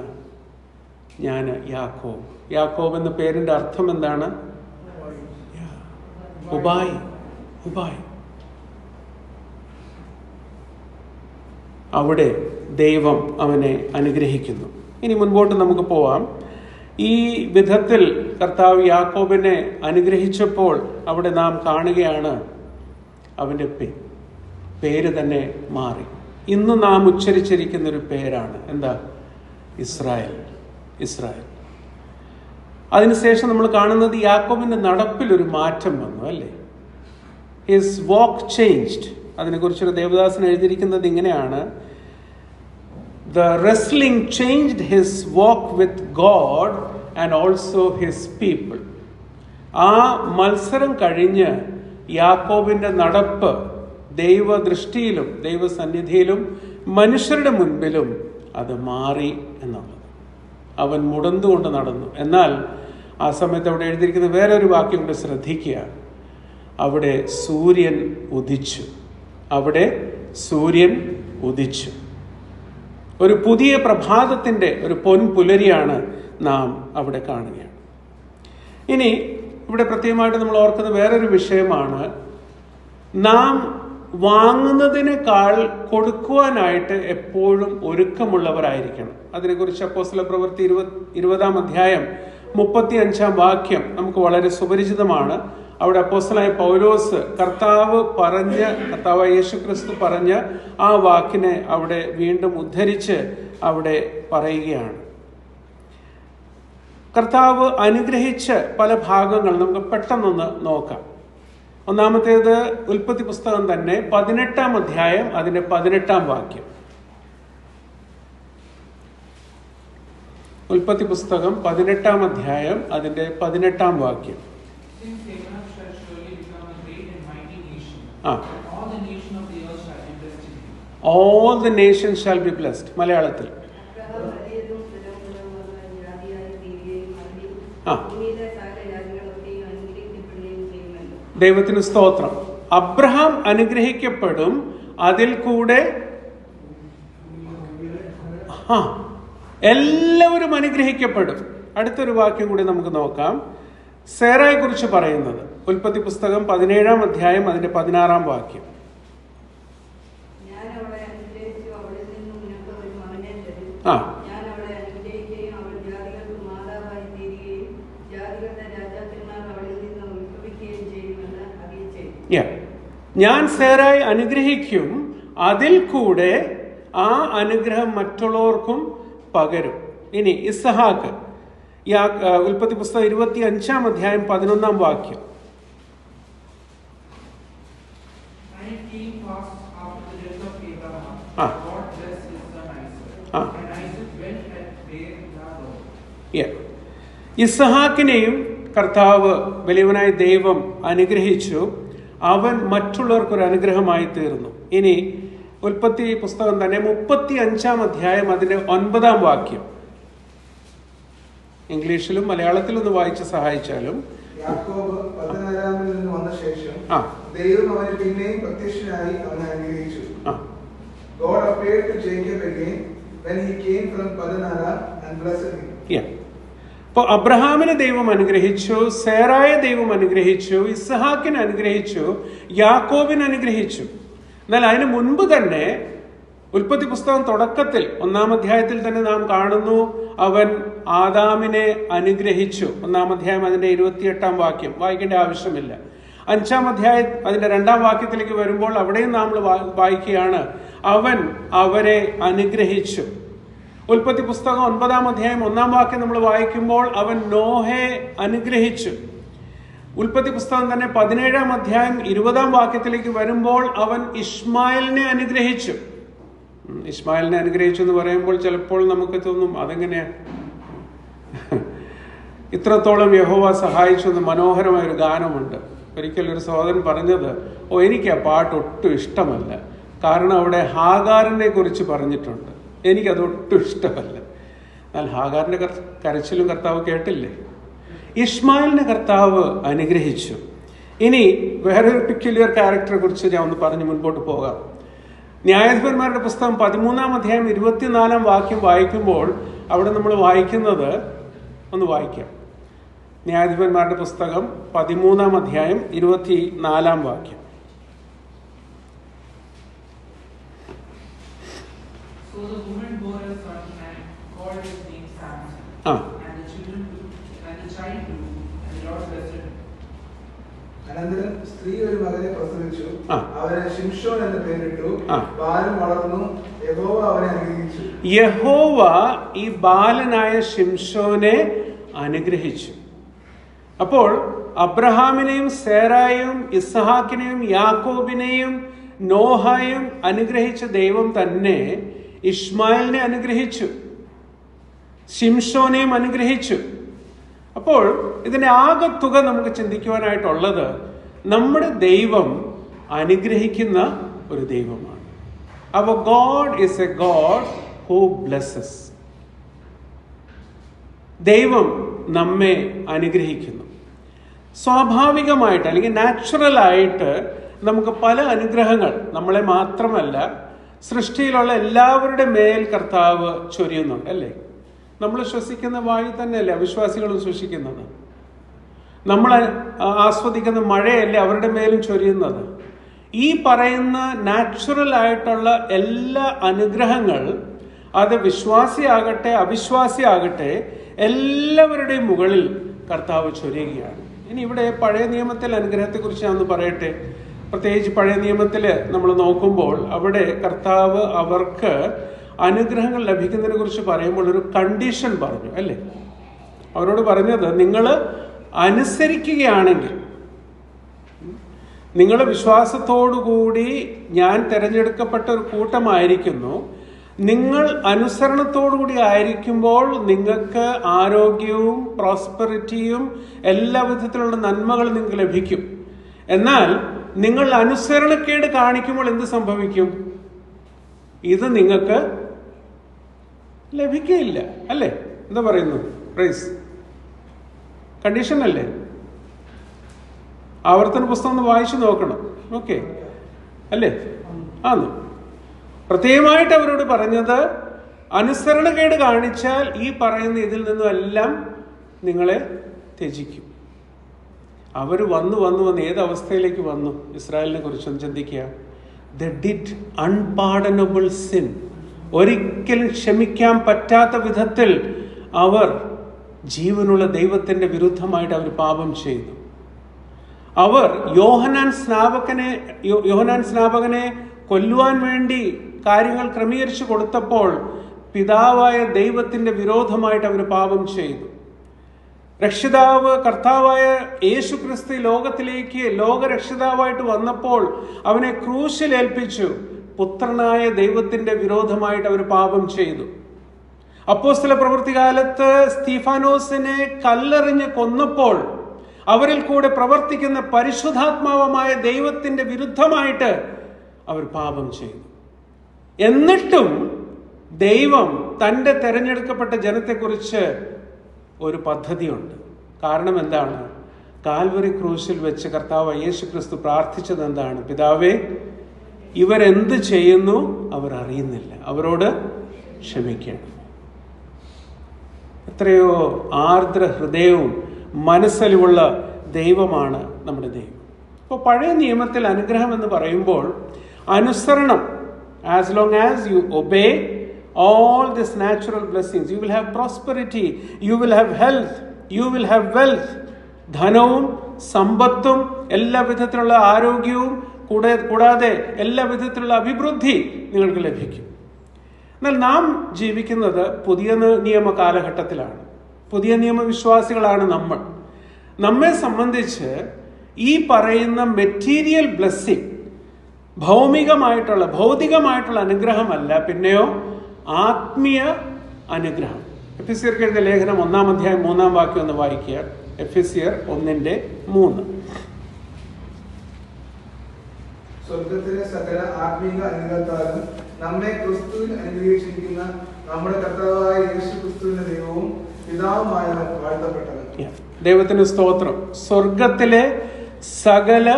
ഞാൻ യാക്കോബ്. യാക്കോബ് എന്ന പേരിൻ്റെ അർത്ഥം എന്താണ്? ഉപായി. ഉപായി. അവിടെ ദൈവം അവനെ അനുഗ്രഹിക്കുന്നു. ഇനി മുൻപോട്ട് നമുക്ക് പോവാം. ഈ വിധത്തിൽ കർത്താവ് യാക്കോബിനെ അനുഗ്രഹിച്ചപ്പോൾ അവിടെ നാം കാണുകയാണ് അവൻ്റെ പേര് തന്നെ മാറി. ഇന്ന് നാം ഉച്ചരിച്ചിരിക്കുന്നൊരു പേരാണ് എന്താ? ഇസ്രായേൽ. ഇസ്രായേൽ. അതിനുശേഷം നമ്മൾ കാണുന്നത് യാക്കോബിൻ്റെ നടപ്പിലൊരു മാറ്റം വന്നു, അല്ലേ? ഹിസ് വാക്ക് ചേഞ്ച്ഡ്. അതിനെക്കുറിച്ചൊരു ദേവദാസൻ എഴുതിയിരിക്കുന്നത് ഇങ്ങനെയാണ്, the wrestling changed his walk with God and also his people. ആ മത്സരം കഴിഞ്ഞ് യാക്കോബിൻ്റെ നടപ്പ് ദൈവദൃഷ്ടിയിലും ദൈവസന്നിധിയിലും മനുഷ്യരുടെ മുൻപിലും അത് മാറി എന്നുള്ളത്. അവൻ മുടന്തുകൊണ്ട് നടന്നു. എന്നാൽ ആ സമയത്ത് അവിടെ എഴുതിയിരിക്കുന്ന വേറെ ഒരു വാക്യം കൂടെ ശ്രദ്ധിക്കുക. അവിടെ സൂര്യൻ ഉദിച്ചു. അവിടെ സൂര്യൻ ഉദിച്ചു. ഒരു പുതിയ പ്രഭാതത്തിൻ്റെ ഒരു പൊൻപുലരിയാണ് നാം അവിടെ കാണുകയാണ്. ഇനി ഇവിടെ പ്രത്യേകമായിട്ട് നമ്മൾ ഓർക്കുന്ന വേറൊരു വിഷയമാണ്, നാം വാങ്ങുന്നതിനേക്കാൾ കൊടുക്കുവാനായിട്ട് എപ്പോഴും ഒരുക്കമുള്ളവരായിരിക്കണം. അതിനെക്കുറിച്ച് അപ്പോസ്തല പ്രവൃത്തി 20 അധ്യായം 35 വാക്യം നമുക്ക് വളരെ സുപരിചിതമാണ്. അവിടെ അപ്പോസ്തലനായ പൗലോസ് കർത്താവ് യേശുക്രിസ്തു പറഞ്ഞ ആ വാക്കിനെ അവിടെ വീണ്ടും ഉദ്ധരിച്ച് അവിടെ പറയുകയാണ്. കർത്താവ് അനുഗ്രഹിച്ച പല ഭാഗങ്ങൾ നമുക്ക് പെട്ടെന്നൊന്ന് നോക്കാം. ഒന്നാമത്തേത് ഉൽപ്പത്തി പുസ്തകം തന്നെ 18 അധ്യായം അതിന്റെ 18 വാക്യം. ഉൽപ്പത്തി പുസ്തകം 18 അധ്യായം അതിന്റെ 18 വാക്യം. All the nations shall be blessed. മലയാളത്തിൽ ദൈവത്തിന് സ്തോത്രം. അബ്രഹാം അനുഗ്രഹിക്കപ്പെടും, അതിൽ കൂടെ എല്ലാവരും അനുഗ്രഹിക്കപ്പെടും. അടുത്തൊരു വാക്യം കൂടി നമുക്ക് നോക്കാം. സേറായെ കുറിച്ച് പറയുന്നത് ഉൽപ്പത്തി പുസ്തകം 17 അധ്യായം അതിന്റെ 16 വാക്യം. ഞാൻ സേറായി അനുഗ്രഹിക്കും, അതിൽ കൂടെ ആ അനുഗ്രഹം മറ്റുള്ളവർക്കും പകരും. ഇനി ഇസ്ഹാക്ക്, ഉൽപ്പത്തി പുസ്തകം 25 അധ്യായം 11 വാക്യം. ഇസ്ഹാക്കിനെയും കർത്താവ് വലിയവനായ ദൈവം അനുഗ്രഹിച്ചു. അവൻ മറ്റുള്ളവർക്കൊരു അനുഗ്രഹമായി തീർന്നു. ഇനി ഉൽപ്പത്തി പുസ്തകം തന്നെ 35 അധ്യായം അതിന്റെ 9 വാക്യം. ഇംഗ്ലീഷിലും മലയാളത്തിലും ഒന്ന് വായിച്ച് സഹായിച്ചാലും. യാക്കോബ് 16 വന്ന ശേഷം ദൈവം അവന് പിന്നെയും പ്രത്യക്ഷനായി അവനെ അനുഗ്രഹിച്ചു. God appeared to Jacob again when he came from Padan Aram and blessed him. അപ്പോൾ അബ്രഹാമിനെ ദൈവം അനുഗ്രഹിച്ചു, സേറായെ ദൈവം അനുഗ്രഹിച്ചു, ഇസ്ഹാക്കിനെ അനുഗ്രഹിച്ചു, യാക്കോബിനെ അനുഗ്രഹിച്ചു. എന്നാൽ അതിന് മുൻപ് തന്നെ ഉൽപ്പത്തി പുസ്തകം തുടക്കത്തിൽ 1-ാം അധ്യായത്തിൽ തന്നെ നാം കാണുന്നു, അവൻ ആദാമിനെ അനുഗ്രഹിച്ചു. 1-ാം അധ്യായം അതിന്റെ 28-ാം വാക്യം വായിക്കേണ്ട ആവശ്യമില്ല. 5-ാം അധ്യായം അതിന്റെ 2-ാം വാക്യത്തിലേക്ക് വരുമ്പോൾ അവിടെയും നമ്മൾ വായിക്കുകയാണ്, അവൻ അവരെ അനുഗ്രഹിച്ചു. ഉൽപ്പത്തി പുസ്തകം 9-ാം അധ്യായം 1-ാം വാക്യം നമ്മൾ വായിക്കുമ്പോൾ അവൻ നോഹയെ അനുഗ്രഹിച്ചു. ഉൽപ്പത്തി പുസ്തകം തന്നെ 17-ാം അധ്യായം 20-ാം വാക്യത്തിലേക്ക് വരുമ്പോൾ അവൻ ഇസ്മായിലിനെ അനുഗ്രഹിച്ചു. ഇസ്മായിലിനെ അനുഗ്രഹിച്ചു എന്ന് പറയുമ്പോൾ ചിലപ്പോൾ നമുക്ക് തോന്നും അതെങ്ങനെയാ, ഇത്രത്തോളം യഹോവ സഹായിച്ചു എന്ന് മനോഹരമായൊരു ഗാനമുണ്ട്. ഒരിക്കൽ ഒരു സഹോദരൻ പറഞ്ഞത്, എനിക്ക് ആ പാട്ട് ഒട്ടും ഇഷ്ടമല്ല, കാരണം അവിടെ ഹാഗാറിനെ കുറിച്ച് പറഞ്ഞിട്ടുണ്ട്, എനിക്കതൊട്ടും ഇഷ്ടമല്ല. എന്നാൽ ഹാഗാറിന്റെ കരച്ചിലും കർത്താവ് കേട്ടില്ലേ? ഇസ്മായിലിനെ കർത്താവ് അനുഗ്രഹിച്ചു. ഇനി വേറൊരു പിക്യുലിയർ ക്യാരക്ടറെ കുറിച്ച് ഞാൻ ഒന്ന് പറഞ്ഞ് മുൻപോട്ട് പോകാം. ന്യായാധിപന്മാരുടെ പുസ്തകം 13-ാം അധ്യായം 24-ാം വാക്യം വായിക്കുമ്പോൾ അവിടെ നമ്മൾ വായിക്കുന്നത് ഒന്ന് വായിക്കാം. ന്യായാധിപന്മാരുടെ പുസ്തകം 13-ാം അധ്യായം 24-ാം വാക്യം. So the woman bore a son and called his name Samson. And the child grew, and the Lord blessed him. അനന്തരം സ്ത്രീ ഒരു മകനെ പ്രസവിച്ചു, അവന് ശിംശോൻ എന്ന് പേരിട്ടു. ബാലൻ വളർന്നു, യഹോവ അവനെ അനുഗ്രഹിച്ചു. യഹോവ ഈ ബാലനായ ശിംശോനെ അനുഗ്രഹിച്ചു. അപ്പോൾ അബ്രഹാമിനെയും സേറായെയും ഇസ്ഹാക്കിനെയും യാക്കോബിനെയും നോഹയും അനുഗ്രഹിച്ച ദൈവം തന്നെ ഇസ്മായിലിനെ അനുഗ്രഹിച്ചു, ശിംശോനെയും അനുഗ്രഹിച്ചു. അപ്പോൾ ഇതിന്റെ ആകത്തുക നമുക്ക് ചിന്തിക്കുവാനായിട്ടുള്ളത്, നമ്മുടെ ദൈവം അനുഗ്രഹിക്കുന്ന ഒരു ദൈവമാണ്. Our God is a God who blesses. ദൈവം നമ്മെ അനുഗ്രഹിക്കുന്നു. സ്വാഭാവികമായിട്ട് അല്ലെങ്കിൽ നാച്ചുറലായിട്ട് നമുക്ക് പല അനുഗ്രഹങ്ങൾ നമ്മളെ മാത്രമല്ല സൃഷ്ടിയിലുള്ള എല്ലാവരുടെ മേൽ കർത്താവ് ചൊരിയുന്നുണ്ട്, അല്ലേ? നമ്മൾ ശ്വസിക്കുന്ന വായു തന്നെയല്ലേ അവിശ്വാസികളും ശ്വസിക്കുന്നത്? നമ്മൾ ആസ്വദിക്കുന്ന മഴയല്ലേ അവരുടെ മേലും ചൊരിയുന്നത്? ഈ പറയുന്ന നാച്ചുറൽ ആയിട്ടുള്ള എല്ലാ അനുഗ്രഹങ്ങൾ, അത് വിശ്വാസിയാകട്ടെ അവിശ്വാസിയാകട്ടെ, എല്ലാവരുടെയും മുകളിൽ കർത്താവ് ചൊരിയുകയാണ്. ഇനി ഇവിടെ പഴയ നിയമത്തിൽ അനുഗ്രഹത്തെക്കുറിച്ച് ഞാൻ ഒന്ന് പറയട്ടെ. പ്രത്യേകിച്ച് പഴയ നിയമത്തിൽ നമ്മൾ നോക്കുമ്പോൾ അവിടെ കർത്താവ് അവർക്ക് അനുഗ്രഹങ്ങൾ ലഭിക്കുന്നതിനെ കുറിച്ച് പറയുമ്പോൾ ഒരു കണ്ടീഷൻ പറഞ്ഞു, അല്ലേ? അവരോട് പറഞ്ഞത്, നിങ്ങൾ അനുസരിക്കുകയാണെങ്കിൽ, നിങ്ങൾ വിശ്വാസത്തോടുകൂടി ഞാൻ തിരഞ്ഞെടുക്കപ്പെട്ട ഒരു കൂട്ടമായിരിക്കുന്നു, നിങ്ങൾ അനുസരണത്തോടുകൂടി ആയിരിക്കുമ്പോൾ നിങ്ങൾക്ക് ആരോഗ്യവും പ്രോസ്പെറിറ്റിയും എല്ലാ വിധത്തിലുള്ള നന്മകൾ നിങ്ങൾക്ക് ലഭിക്കും. എന്നാൽ നിങ്ങൾ അനുസരണക്കേട് കാണിക്കുമ്പോൾ എന്ത് സംഭവിക്കും? ഇത് നിങ്ങൾക്ക് ലഭിക്കുകയില്ല, അല്ലേ? എന്താ പറയുന്നു? പ്രൈസ് കണ്ടീഷൻ അല്ലേ? ആവർത്തന പുസ്തകം ഒന്ന് വായിച്ചു നോക്കണം. ഓക്കെ അല്ലേ? ആന്ന് പ്രത്യേകമായിട്ട് അവരോട് പറഞ്ഞത്, അനുസരണക്കേട് കാണിച്ചാൽ ഈ പറയുന്ന ഇതിൽ നിന്നും എല്ലാം നിങ്ങളെ ത്യജിക്കും. അവർ വന്ന് ഏത് അവസ്ഥയിലേക്ക് വന്നു? ഇസ്രായേലിനെ കുറിച്ചൊന്ന് ചിന്തിക്കുക. They did unpardonable sin. ഒരിക്കലും ക്ഷമിക്കാൻ പറ്റാത്ത വിധത്തിൽ അവർ ജീവനുള്ള ദൈവത്തിന്റെ വിരുദ്ധമായിട്ട് അവർ പാപം ചെയ്തു. അവർ യോഹന്നാൻ സ്നാപകനെ കൊല്ലുവാൻ വേണ്ടി കാര്യങ്ങൾ ക്രമീകരിച്ചു കൊടുത്തപ്പോൾ പിതാവായ ദൈവത്തിന്റെ വിരോധമായിട്ട് അവർ പാപം ചെയ്തു. രക്ഷിതാവ് കർത്താവായ യേശു ക്രിസ്തു ലോകത്തിലേക്ക് ലോകരക്ഷിതാവായിട്ട് വന്നപ്പോൾ അവനെ ക്രൂശിൽ ഏൽപ്പിച്ചു. പുത്രനായ ദൈവത്തിന്റെ വിരോധമായിട്ട് അവർ പാപം ചെയ്തു. അപ്പോസ്തല പ്രവൃത്തി കാലത്ത് സ്തീഫാനോസിനെ കല്ലെറിഞ്ഞ് കൊന്നപ്പോൾ അവരിൽ കൂടെ പ്രവർത്തിക്കുന്ന പരിശുദ്ധാത്മാവമായ ദൈവത്തിന്റെ വിരുദ്ധമായിട്ട് അവർ പാപം ചെയ്തു. എന്നിട്ടും ദൈവം തൻ്റെ തെരഞ്ഞെടുക്കപ്പെട്ട ജനത്തെക്കുറിച്ച് ഒരു പദ്ധതിയുണ്ട്. കാരണം എന്താണ്? കാൽവറി ക്രൂശിൽ വെച്ച് കർത്താവ് യേശു ക്രിസ്തു പ്രാർത്ഥിച്ചത് എന്താണ്? പിതാവേ, ഇവരെന്ത് ചെയ്യുന്നു അവർ അറിയുന്നില്ല, അവരോട് ക്ഷമിക്കണം. എത്രയോ ആർദ്ര ഹൃദയവും മനസ്സലിവുള്ള ദൈവമാണ് നമ്മുടെ ദൈവം. അപ്പോൾ പഴയ നിയമത്തിൽ അനുഗ്രഹം എന്ന് പറയുമ്പോൾ അനുസരണം, as long as you obey all these natural blessings, you will have prosperity, you will have health, you will have wealth. ധനവും സമ്പത്തും എല്ലാ വിധത്തിലുള്ള ആരോഗ്യവും കൂടാതെ എല്ലാ വിധത്തിലുള്ള അഭിവൃദ്ധി നിങ്ങൾക്ക് ലഭിക്കും. എന്നാൽ നാം ജീവിക്കുന്നത് പുതിയ നിയമ കാലഘട്ടത്തിലാണ്. പുതിയ നിയമവിശ്വാസികളാണ് നമ്മൾ. നമ്മെ സംബന്ധിച്ച് ഈ പറയുന്ന മെറ്റീരിയൽ ബ്ലെസ്സിങ് ഭൗതികമായിട്ടുള്ള അനുഗ്രഹമല്ല, പിന്നെയോ ആത്മീയ അനുഗ്രഹം. എഫെസ്യർക്ക് എഴുതിയ ലേഖനം 1-ാം അധ്യായം 3-ാം വാക്യം ഒന്ന് വായിക്കുക. എഫെസ്യർ 1:3. സ്വർഗത്തിലെ സകല ആത്മീക അനുഗ്രഹത്താലും നമ്മെ ക്രിസ്തുവിൽ അനുഗ്രഹിച്ചിരിക്കുന്ന നമ്മുടെ കർത്താവായ യേശു ക്രിസ്തുവിന്റെ ദൈവവും പിതാവുമായവൻ വാഴ്ത്തപ്പെട്ടവൻ. ദൈവത്തിന് സ്തോത്രം. സ്വർഗത്തിലെ സകല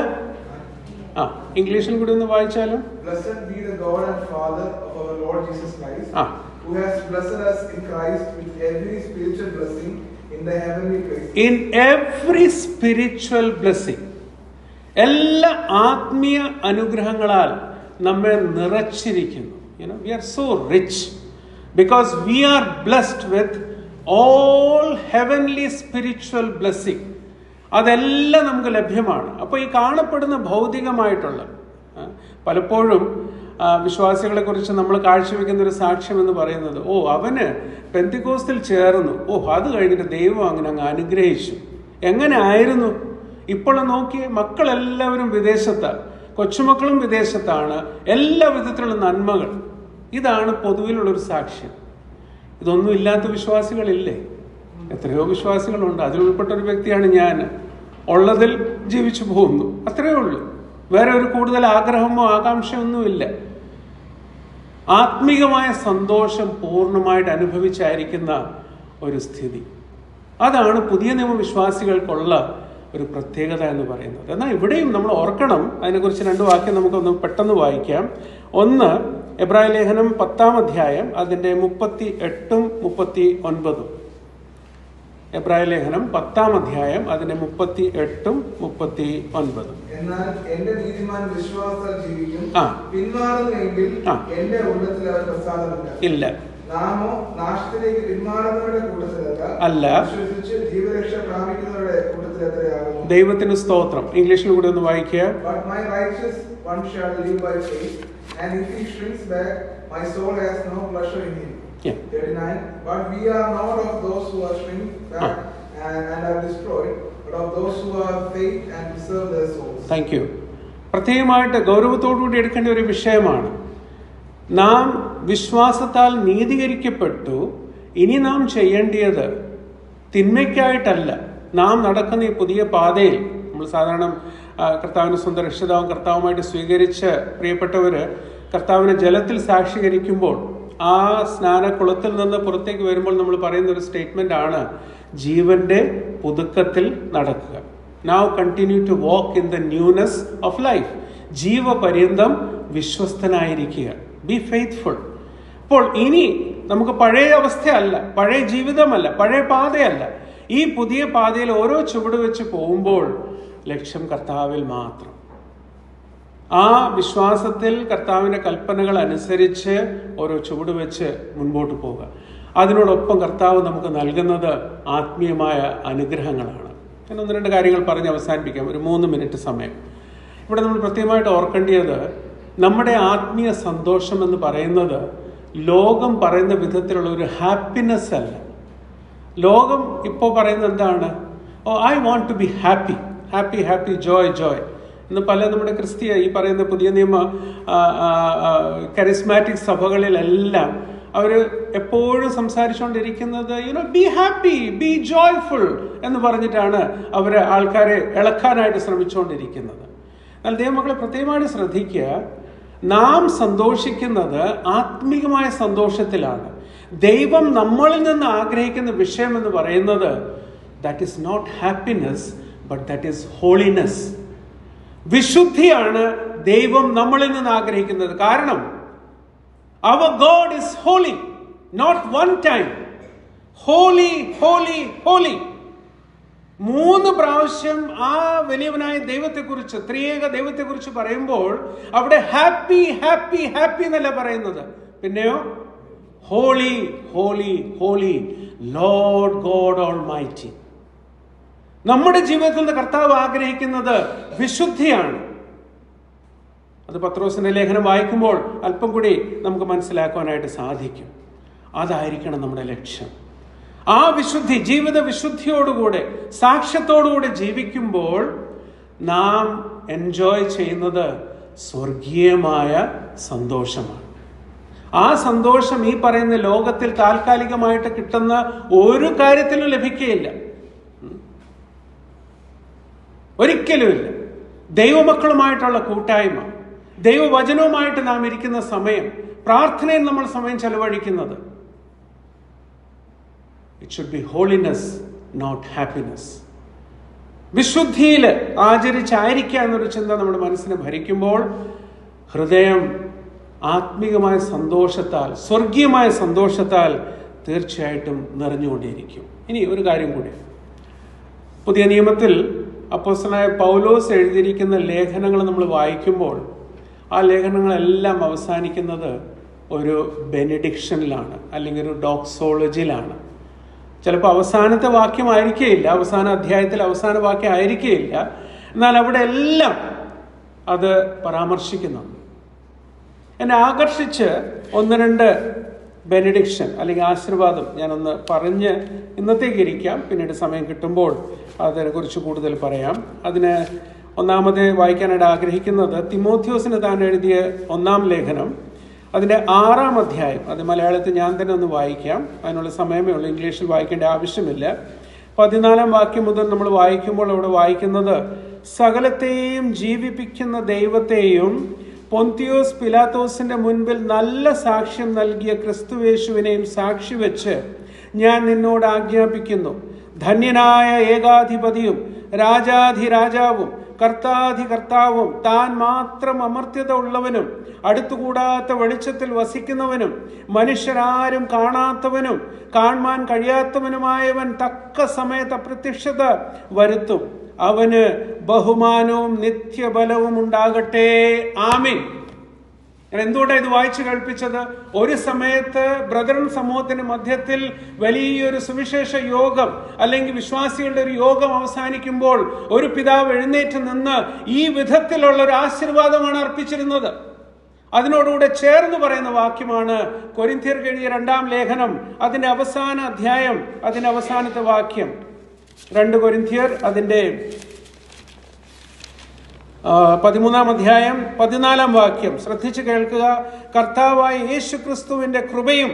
ഇംഗ്ലീഷിൽ കൂടി ഒന്ന് വായിച്ചാലും. Blessed be the God and Father of our Lord Jesus Christ, who has blessed us in Christ with every spiritual blessing in the heavenly places. In every spiritual blessing. എല്ലാ ആത്മീയ അനുഗ്രഹങ്ങളാൽ നമ്മെ നിറച്ചിരിക്കുന്നു. We are so rich because we are blessed with all heavenly spiritual blessing. അതെല്ലാം നമുക്ക് ലഭ്യമാണ്. അപ്പോൾ ഈ കാണപ്പെടുന്ന ഭൗതികമായിട്ടുള്ള പലപ്പോഴും വിശ്വാസികളെ കുറിച്ച് നമ്മൾ കാഴ്ചവെക്കുന്ന ഒരു സാക്ഷ്യം എന്ന് പറയുന്നത്, അവന് പെന്തിക്കോസ്തിൽ ചേർന്നു, അത് കഴിഞ്ഞിട്ട് ദൈവം അങ്ങ് അനുഗ്രഹിച്ചു. എങ്ങനെ ആയിരുന്നു? ഇപ്പോൾ നോക്കിയേ, മക്കളെല്ലാവരും വിദേശത്താണ്, കൊച്ചുമക്കളും വിദേശത്താണ്, എല്ലാ വിധത്തിലുള്ള നന്മകൾ. ഇതാണ് പൊതുവിലുള്ളൊരു സാക്ഷ്യം. ഇതൊന്നും ഇല്ലാത്ത വിശ്വാസികളില്ലേ? എത്രയോ വിശ്വാസികളുണ്ട്. അതിലുൾപ്പെട്ട ഒരു വ്യക്തിയാണ് ഞാൻ. ഉള്ളതിൽ ജീവിച്ചു പോകുന്നു, അത്രയേ ഉള്ളൂ. വേറെ ഒരു കൂടുതൽ ആഗ്രഹമോ ആകാംക്ഷയൊന്നുമില്ല. ആത്മീകമായ സന്തോഷം പൂർണ്ണമായിട്ട് അനുഭവിച്ചായിരിക്കുന്ന ഒരു സ്ഥിതി. അതാണ് പുതിയ നിയമവിശ്വാസികൾക്കുള്ള ഒരു പ്രത്യേകത എന്ന് പറയുന്നത്. എന്നാൽ ഇവിടെയും നമ്മൾ ഓർക്കണം, അതിനെക്കുറിച്ച് 2 വാക്യം നമുക്കൊന്ന് പെട്ടെന്ന് വായിക്കാം. ഒന്ന്, എബ്രായ ലേഖനം 10-ാം അധ്യായം അതിൻ്റെ 38-ഉം 39-ഉം. എബ്രായ ലേഖനം 10-ാം അധ്യായം അതിന്റെ 38-ഉം 39-ഉം. എന്നാൽ എന്റെ നീതിമാൻ വിശ്വാസത്താൽ ജീവിക്കും, പിന്മാറുന്നെങ്കിൽ എന്റെ ഉള്ളത്തിൽ അവർ പ്രസാദമില്ല. ഇല്ല. നാമോ നാശത്തിലേക്ക് പിന്മാറുന്നവരുടെ കൂട്ടത്തിലല്ല, വിശ്വസിച്ച് ജീവരക്ഷ പ്രാപിക്കുന്നവരുടെ കൂട്ടത്തിലത്രയാകുന്നു. ദൈവത്തിന് സ്തോത്രം. ഇംഗ്ലീഷിൽ കൂടി ഒന്ന് വായിക്കുക. But my righteous one shall live by faith, and if he shrinks back, my soul has no pleasure in him. 39. But we are not of those who are shrink back and are destroyed, but of those who are faith and preserve their souls. Thank you. പ്രത്യേകമായിട്ട് ഗൗരവത്തോടുകൂടി എടുക്കേണ്ട ഒരു വിഷയമാണ്. നാം വിശ്വാസത്താൽ നീതീകരിക്കപ്പെട്ടു. ഇനി നാം ചെയ്യേണ്ടത് തിന്മയ്ക്കായിട്ടല്ല. നാം നടക്കുന്ന ഈ പുതിയ പാതയിൽ നമ്മൾ സാധാരണ കർത്താവിന് സ്വന്തം രക്ഷിതാവും കർത്താവുമായിട്ട് സ്വീകരിച്ച പ്രിയപ്പെട്ടവർ കർത്താവിനെ ജലത്തിൽ സാക്ഷീകരിക്കുമ്പോൾ ആ സ്നാനക്കുളത്തിൽ നിന്ന് പുറത്തേക്ക് വരുമ്പോൾ നമ്മൾ പറയുന്ന ഒരു സ്റ്റേറ്റ്മെന്റ് ആണ്, ജീവന്റെ പുതുക്കത്തിൽ നടക്കുക. Now continue to walk in the newness of life. ജീവപര്യന്തം വിശ്വസ്തനായിരിക്കുക. B faithful. അപ്പോൾ ഇനി നമുക്ക് പഴയ അവസ്ഥയല്ല, പഴയ ജീവിതമല്ല, പഴയ പാതയല്ല. ഈ പുതിയ പാതയിൽ ഓരോ ചുവട് വെച്ച് പോകുമ്പോൾ ലക്ഷ്യം കർത്താവിൽ മാത്രം. ആ വിശ്വാസത്തിൽ കർത്താവിൻ്റെ കൽപ്പനകൾ അനുസരിച്ച് ഓരോ ചുവട് വെച്ച് മുൻപോട്ട് പോവുക. അതിനോടൊപ്പം കർത്താവ് നമുക്ക് നൽകുന്നത് ആത്മീയമായ അനുഗ്രഹങ്ങളാണ്. ഞാൻ 1-2 കാര്യങ്ങൾ പറഞ്ഞ് അവസാനിപ്പിക്കാം, ഒരു 3 മിനിറ്റ് സമയം. ഇവിടെ നമ്മൾ പ്രത്യേകമായിട്ട് ഓർക്കേണ്ടത്, നമ്മുടെ ആത്മീയ സന്തോഷം എന്ന് പറയുന്നത് ലോകം പറയുന്ന വിധത്തിലുള്ള ഒരു ഹാപ്പിനെസ് അല്ല. ലോകം ഇപ്പോൾ പറയുന്നത് എന്താണ്? I want to be happy, happy happy, joy joy എന്ന് പല നമ്മുടെ ക്രിസ്തീയ ഈ പറയുന്ന പുതിയ നിയമ കരിസ്മാറ്റിക് സഭകളിലെല്ലാം അവർ എപ്പോഴും സംസാരിച്ചുകൊണ്ടിരിക്കുന്നത് ബി ഹാപ്പി, ബി ജോയ്ഫുൾ എന്ന് പറഞ്ഞിട്ടാണ് അവർ ആൾക്കാരെ ഇളക്കാനായിട്ട് ശ്രമിച്ചുകൊണ്ടിരിക്കുന്നത്. എന്നാൽ ദൈവമക്കളെ പ്രത്യേകമായിട്ട് ശ്രദ്ധിക്കുക, നാം സന്തോഷിക്കുന്നത് ആത്മീകമായ സന്തോഷത്തിലാണ്. ദൈവം നമ്മളിൽ നിന്ന് ആഗ്രഹിക്കുന്ന വിഷയം എന്ന് പറയുന്നത് that is not happiness but that is holiness. വിശുദ്ധിയാണ് ദൈവം നമ്മളിൽ നിന്ന് ആഗ്രഹിക്കുന്നത്. കാരണം our God is holy, not one time. Holy, holy, holy. 3 പ്രാവശ്യം ആ വലിയവനായ ദൈവത്തെക്കുറിച്ച്, ത്രിയേക ദൈവത്തെക്കുറിച്ച് പറയുമ്പോൾ അവിടെ ഹാപ്പി ഹാപ്പി ഹാപ്പി എന്നല്ല പറയുന്നത്. പിന്നെയോ holy holy holy Lord God almighty. നമ്മുടെ ജീവിതത്തിൽ നിന്ന് കർത്താവ് ആഗ്രഹിക്കുന്നത് വിശുദ്ധിയാണ്. അത് പത്രോസിന്റെ ലേഖനം വായിക്കുമ്പോൾ അല്പം കൂടി നമുക്ക് മനസ്സിലാക്കുവാനായിട്ട് സാധിക്കും. അതായിരിക്കണം നമ്മുടെ ലക്ഷ്യം. ആ വിശുദ്ധി, ജീവിത വിശുദ്ധിയോടുകൂടെ സാക്ഷ്യത്തോടുകൂടെ ജീവിക്കുമ്പോൾ നാം എൻജോയ് ചെയ്യുന്നത് സ്വർഗീയമായ സന്തോഷമാണ്. ആ സന്തോഷം ഈ പറയുന്ന ലോകത്തിൽ താൽക്കാലികമായിട്ട് കിട്ടുന്ന ഒരു കാര്യത്തിലും ലഭിക്കുകയില്ല, ഒരിക്കലുമില്ല. ദൈവമക്കളുമായിട്ടുള്ള കൂട്ടായ്മ, ദൈവവചനവുമായിട്ട് നാം ഇരിക്കുന്ന സമയം, പ്രാർത്ഥനയിൽ നമ്മൾ സമയം ചെലവഴിക്കുന്നത്, it should be holiness, not happiness. വിശുദ്ധിയിൽ ആചരിച്ചായിരിക്കുക എന്നൊരു ചിന്ത നമ്മുടെ മനസ്സിനെ ഭരിക്കുമ്പോൾ ഹൃദയം ആത്മീകമായ സന്തോഷത്താൽ, സ്വർഗീയമായ സന്തോഷത്താൽ തീർച്ചയായിട്ടും നിറഞ്ഞുകൊണ്ടേയിരിക്കും. ഇനി ഒരു കാര്യം കൂടി, പുതിയ നിയമത്തിൽ അപ്പോസ്തലനായ പൗലോസ് എഴുതിയിരിക്കുന്ന ലേഖനങ്ങൾ നമ്മൾ വായിക്കുമ്പോൾ ആ ലേഖനങ്ങളെല്ലാം അവസാനിക്കുന്നത് ഒരു ബെനഡിക്ഷനിലാണ്, അല്ലെങ്കിൽ ഒരു ഡോക്സോളജിയിലാണ്. ചിലപ്പോൾ അവസാനത്തെ വാക്യമായിരിക്കുകയില്ല, അവസാന അധ്യായത്തിൽ അവസാന വാക്യം ആയിരിക്കുകയില്ല, എന്നാൽ അവിടെ എല്ലാം അത് പരാമർശിക്കുന്നുണ്ട്. എന്നെ ആകർഷിച്ച് 1-2 ബെനഡിക്ഷൻ അല്ലെങ്കിൽ ആശീർവാദം ഞാനൊന്ന് പറഞ്ഞ് ഇന്നത്തേക്ക് ഇരിക്കാം, പിന്നീട് സമയം കിട്ടുമ്പോൾ അതിനെക്കുറിച്ച് കൂടുതൽ പറയാം. അതിന് ഒന്നാമത് വായിക്കാനായിട്ട് ആഗ്രഹിക്കുന്നത് തിമോഥെയോസിന് താൻ എഴുതിയ 1-ാം ലേഖനം, അതിൻ്റെ 6-ാം അധ്യായം. അത് മലയാളത്തിൽ ഞാൻ തന്നെ ഒന്ന് വായിക്കാം, അതിനുള്ള സമയമേ ഉള്ളൂ, ഇംഗ്ലീഷിൽ വായിക്കേണ്ട ആവശ്യമില്ല. 14-ാം വാക്യം മുതൽ നമ്മൾ വായിക്കുമ്പോൾ അവിടെ വായിക്കുന്നത്, സകലത്തെയും ജീവിപ്പിക്കുന്ന ദൈവത്തെയും പൊന്തിയോസ് പിലാത്തോസിന്റെ മുൻപിൽ നല്ല സാക്ഷ്യം നൽകിയ ക്രിസ്തുയേശുവിനെയും സാക്ഷി വെച്ച് ഞാൻ നിന്നോട് ആജ്ഞാപിക്കുന്നു, ധന്യനായ ഏകാധിപതിയും രാജാധിരാജാവും കർത്താധികർത്താവും താൻ മാത്രം അമർത്യത ഉള്ളവനും അടുത്തുകൂടാത്ത വെളിച്ചത്തിൽ വസിക്കുന്നവനും മനുഷ്യരാരും കാണാത്തവനും കാണാൻ കഴിയാത്തവനുമായവൻ തക്ക സമയത്ത് അപ്രത്യക്ഷത വരുത്തും. അവന് ബഹുമാനവും നിത്യബലവും ഉണ്ടാകട്ടെ. ആമേൻ. എന്തുകൊണ്ടാണ് ഇത് വായിച്ചു കേൾപ്പിച്ചത്? ഒരു സമയത്ത് ബ്രദറൻ സമൂഹത്തിന്റെ മധ്യത്തിൽ വലിയൊരു സുവിശേഷ യോഗം അല്ലെങ്കിൽ വിശ്വാസികളുടെ ഒരു യോഗം അവസാനിക്കുമ്പോൾ ഒരു പിതാവ് എഴുന്നേറ്റ് നിന്ന് ഈ വിധത്തിലുള്ള ഒരു ആശീർവാദമാണ് അർപ്പിച്ചിരുന്നത്. അതിനോടുകൂടെ ചേർന്ന് പറയുന്ന വാക്യമാണ് കൊരിന്ത്യർക്ക് എഴുതിയ 2-ാം ലേഖനം, അതിന്റെ അവസാന അധ്യായം, അതിന്റെ അവസാനത്തെ വാക്യം. 2 കൊരിന്ത്യർ അതിന്റെ 13-ാം അധ്യായം 14-ാം വാക്യം ശ്രദ്ധിച്ചു കേൾക്കുക. കർത്താവായ യേശു ക്രിസ്തുവിന്റെ കൃപയും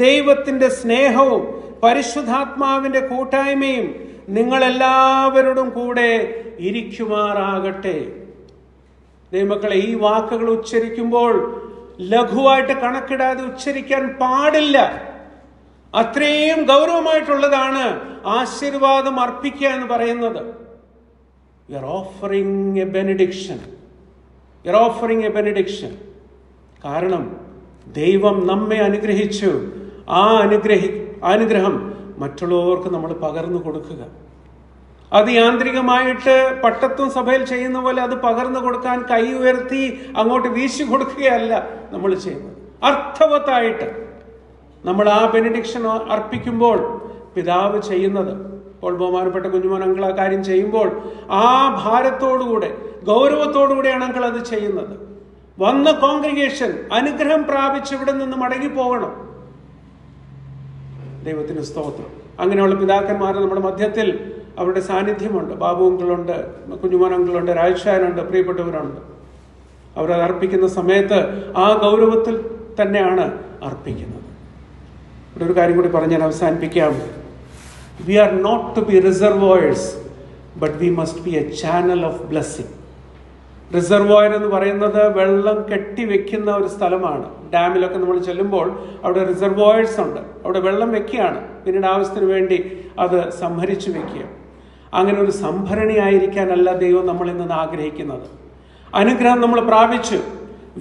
ദൈവത്തിന്റെ സ്നേഹവും പരിശുദ്ധാത്മാവിന്റെ കൂട്ടായ്മയും നിങ്ങളെല്ലാവരോടും കൂടെ ഇരിക്കുമാറാകട്ടെ. ദൈവമക്കളെ, ഈ വാക്കുകൾ ഉച്ചരിക്കുമ്പോൾ ലഘുവായിട്ട് കണക്കിടാതെ ഉച്ചരിക്കാൻ പാടില്ല. അത്രയും ഗൗരവമായിട്ടുള്ളതാണ് ആശീർവാദം അർപ്പിക്കുക എന്ന് പറയുന്നത്. You are offering a benediction. You are offering a benediction. കാരണം ദൈവം നമ്മെ അനുഗ്രഹിച്ചു. ആ അനുഗ്രഹം മറ്റുള്ളവർക്ക് നമ്മൾ പകർന്നു കൊടുക്കുക. അത് യാന്ത്രികമായിട്ട് പട്ടത്വം സഭയിൽ ചെയ്യുന്ന പോലെ അത് പകർന്നു കൊടുക്കാൻ കൈ ഉയർത്തി അങ്ങോട്ട് വീശി കൊടുക്കുകയല്ല നമ്മൾ ചെയ്യുന്നത്. അർത്ഥവത്തായിട്ട് നമ്മൾ ആ ബെനഡിക്ഷൻ അർപ്പിക്കുമ്പോൾ പിതാവ് ചെയ്യുന്നത്, ഇപ്പോൾ ബഹുമാനപ്പെട്ട കുഞ്ഞുമോൻ അങ്കിൾ ആ കാര്യം ചെയ്യുമ്പോൾ ആ ഭാരത്തോടുകൂടെ ഗൗരവത്തോടുകൂടെയാണ് അങ്കിൾ അത് ചെയ്യുന്നത്. വന്ന കോൺഗ്രിഗേഷൻ അനുഗ്രഹം പ്രാപിച്ച് ഇവിടെ നിന്ന് മടങ്ങിപ്പോകണം. ദൈവത്തിന് സ്തോത്രം. അങ്ങനെയുള്ള പിതാക്കന്മാർ നമ്മുടെ മധ്യത്തിൽ അവരുടെ സാന്നിധ്യമുണ്ട്. ബാബു അങ്കിളുണ്ട്, കുഞ്ഞുമോൻ അങ്കിളുണ്ട്, രാജശാനുണ്ട്, പ്രിയപ്പെട്ടവരുണ്ട്. അവരത് അർപ്പിക്കുന്ന സമയത്ത് ആ ഗൗരവത്തിൽ തന്നെയാണ് അർപ്പിക്കുന്നത്. ഇവിടെ ഒരു കാര്യം കൂടി പറഞ്ഞ് ഞാൻ അവസാനിപ്പിക്കാം. We are not to be reservoirs, but we must be a channel of blessing. Reservoir എന്ന് പറയുന്നത് വെള്ളം കെട്ടിവെക്കുന്ന ഒരു സ്ഥലമാണ്. ഡാമിലൊക്കെ നമ്മൾ ചെല്ലുമ്പോൾ അവിടെ റിസർവോയേഴ്സ് ഉണ്ട്, അവിടെ വെള്ളം വെക്കുകയാണ്, പിന്നീട് ആവശ്യത്തിന് വേണ്ടി അത് സംഭരിച്ചു വെക്കുക. അങ്ങനെ ഒരു സംഭരണിയായിരിക്കാനല്ല ദൈവം നമ്മളിൽ നിന്ന് ആഗ്രഹിക്കുന്നത്. അനുഗ്രഹം നമ്മൾ പ്രാപിച്ചു.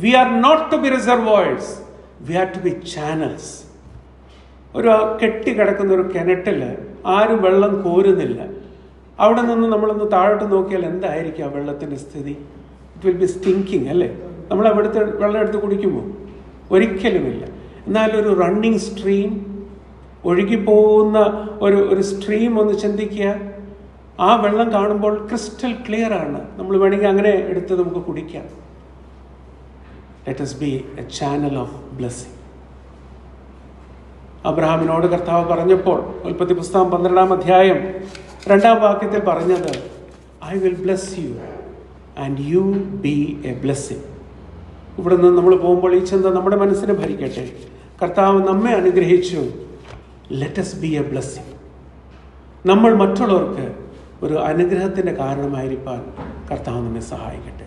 We are not to be reservoirs, we are to be channels. ഒരു കെട്ടിക്കിടക്കുന്ന ഒരു കിണറ്റിൽ ആരും വെള്ളം കോരുന്നില്ല. അവിടെ നിന്ന് നമ്മളൊന്ന് താഴോട്ട് നോക്കിയാൽ എന്തായിരിക്കും ആ വെള്ളത്തിൻ്റെ സ്ഥിതി? ഇറ്റ് വിൽ ബി സ്റ്റിങ്കിങ് അല്ലേ? നമ്മൾ അവിടുത്തെ വെള്ളം എടുത്ത് കുടിക്കുമോ? ഒരിക്കലുമില്ല. എന്നാൽ ഒരു റണ്ണിങ് സ്ട്രീം, ഒഴുകിപ്പോകുന്ന ഒരു സ്ട്രീം ഒന്ന് ചിന്തിക്കുക. ആ വെള്ളം കാണുമ്പോൾ ക്രിസ്റ്റൽ ക്ലിയർ ആണ്. നമ്മൾ വേണമെങ്കിൽ അങ്ങനെ എടുത്ത് നമുക്ക് കുടിക്കാം. Let us be a channel of blessing. അബ്രഹാമിനോട് കർത്താവ് പറഞ്ഞപ്പോൾ ഉൽപ്പത്തി പുസ്തകം 12-ാം അധ്യായം 2-ാം വാക്യത്തിൽ പറഞ്ഞത്, I will bless you and you be a blessing. ഇവിടെ നിന്ന് നമ്മൾ പോകുമ്പോൾ ഈ ചിന്ത നമ്മുടെ മനസ്സിനെ ഭരിക്കട്ടെ. കർത്താവ് നമ്മെ അനുഗ്രഹിച്ചു. Let us be a blessing. നമ്മൾ മറ്റുള്ളവർക്ക് ഒരു അനുഗ്രഹത്തിൻ്റെ കാരണമായിരിക്കാൻ കർത്താവ് നമ്മെ സഹായിക്കട്ടെ.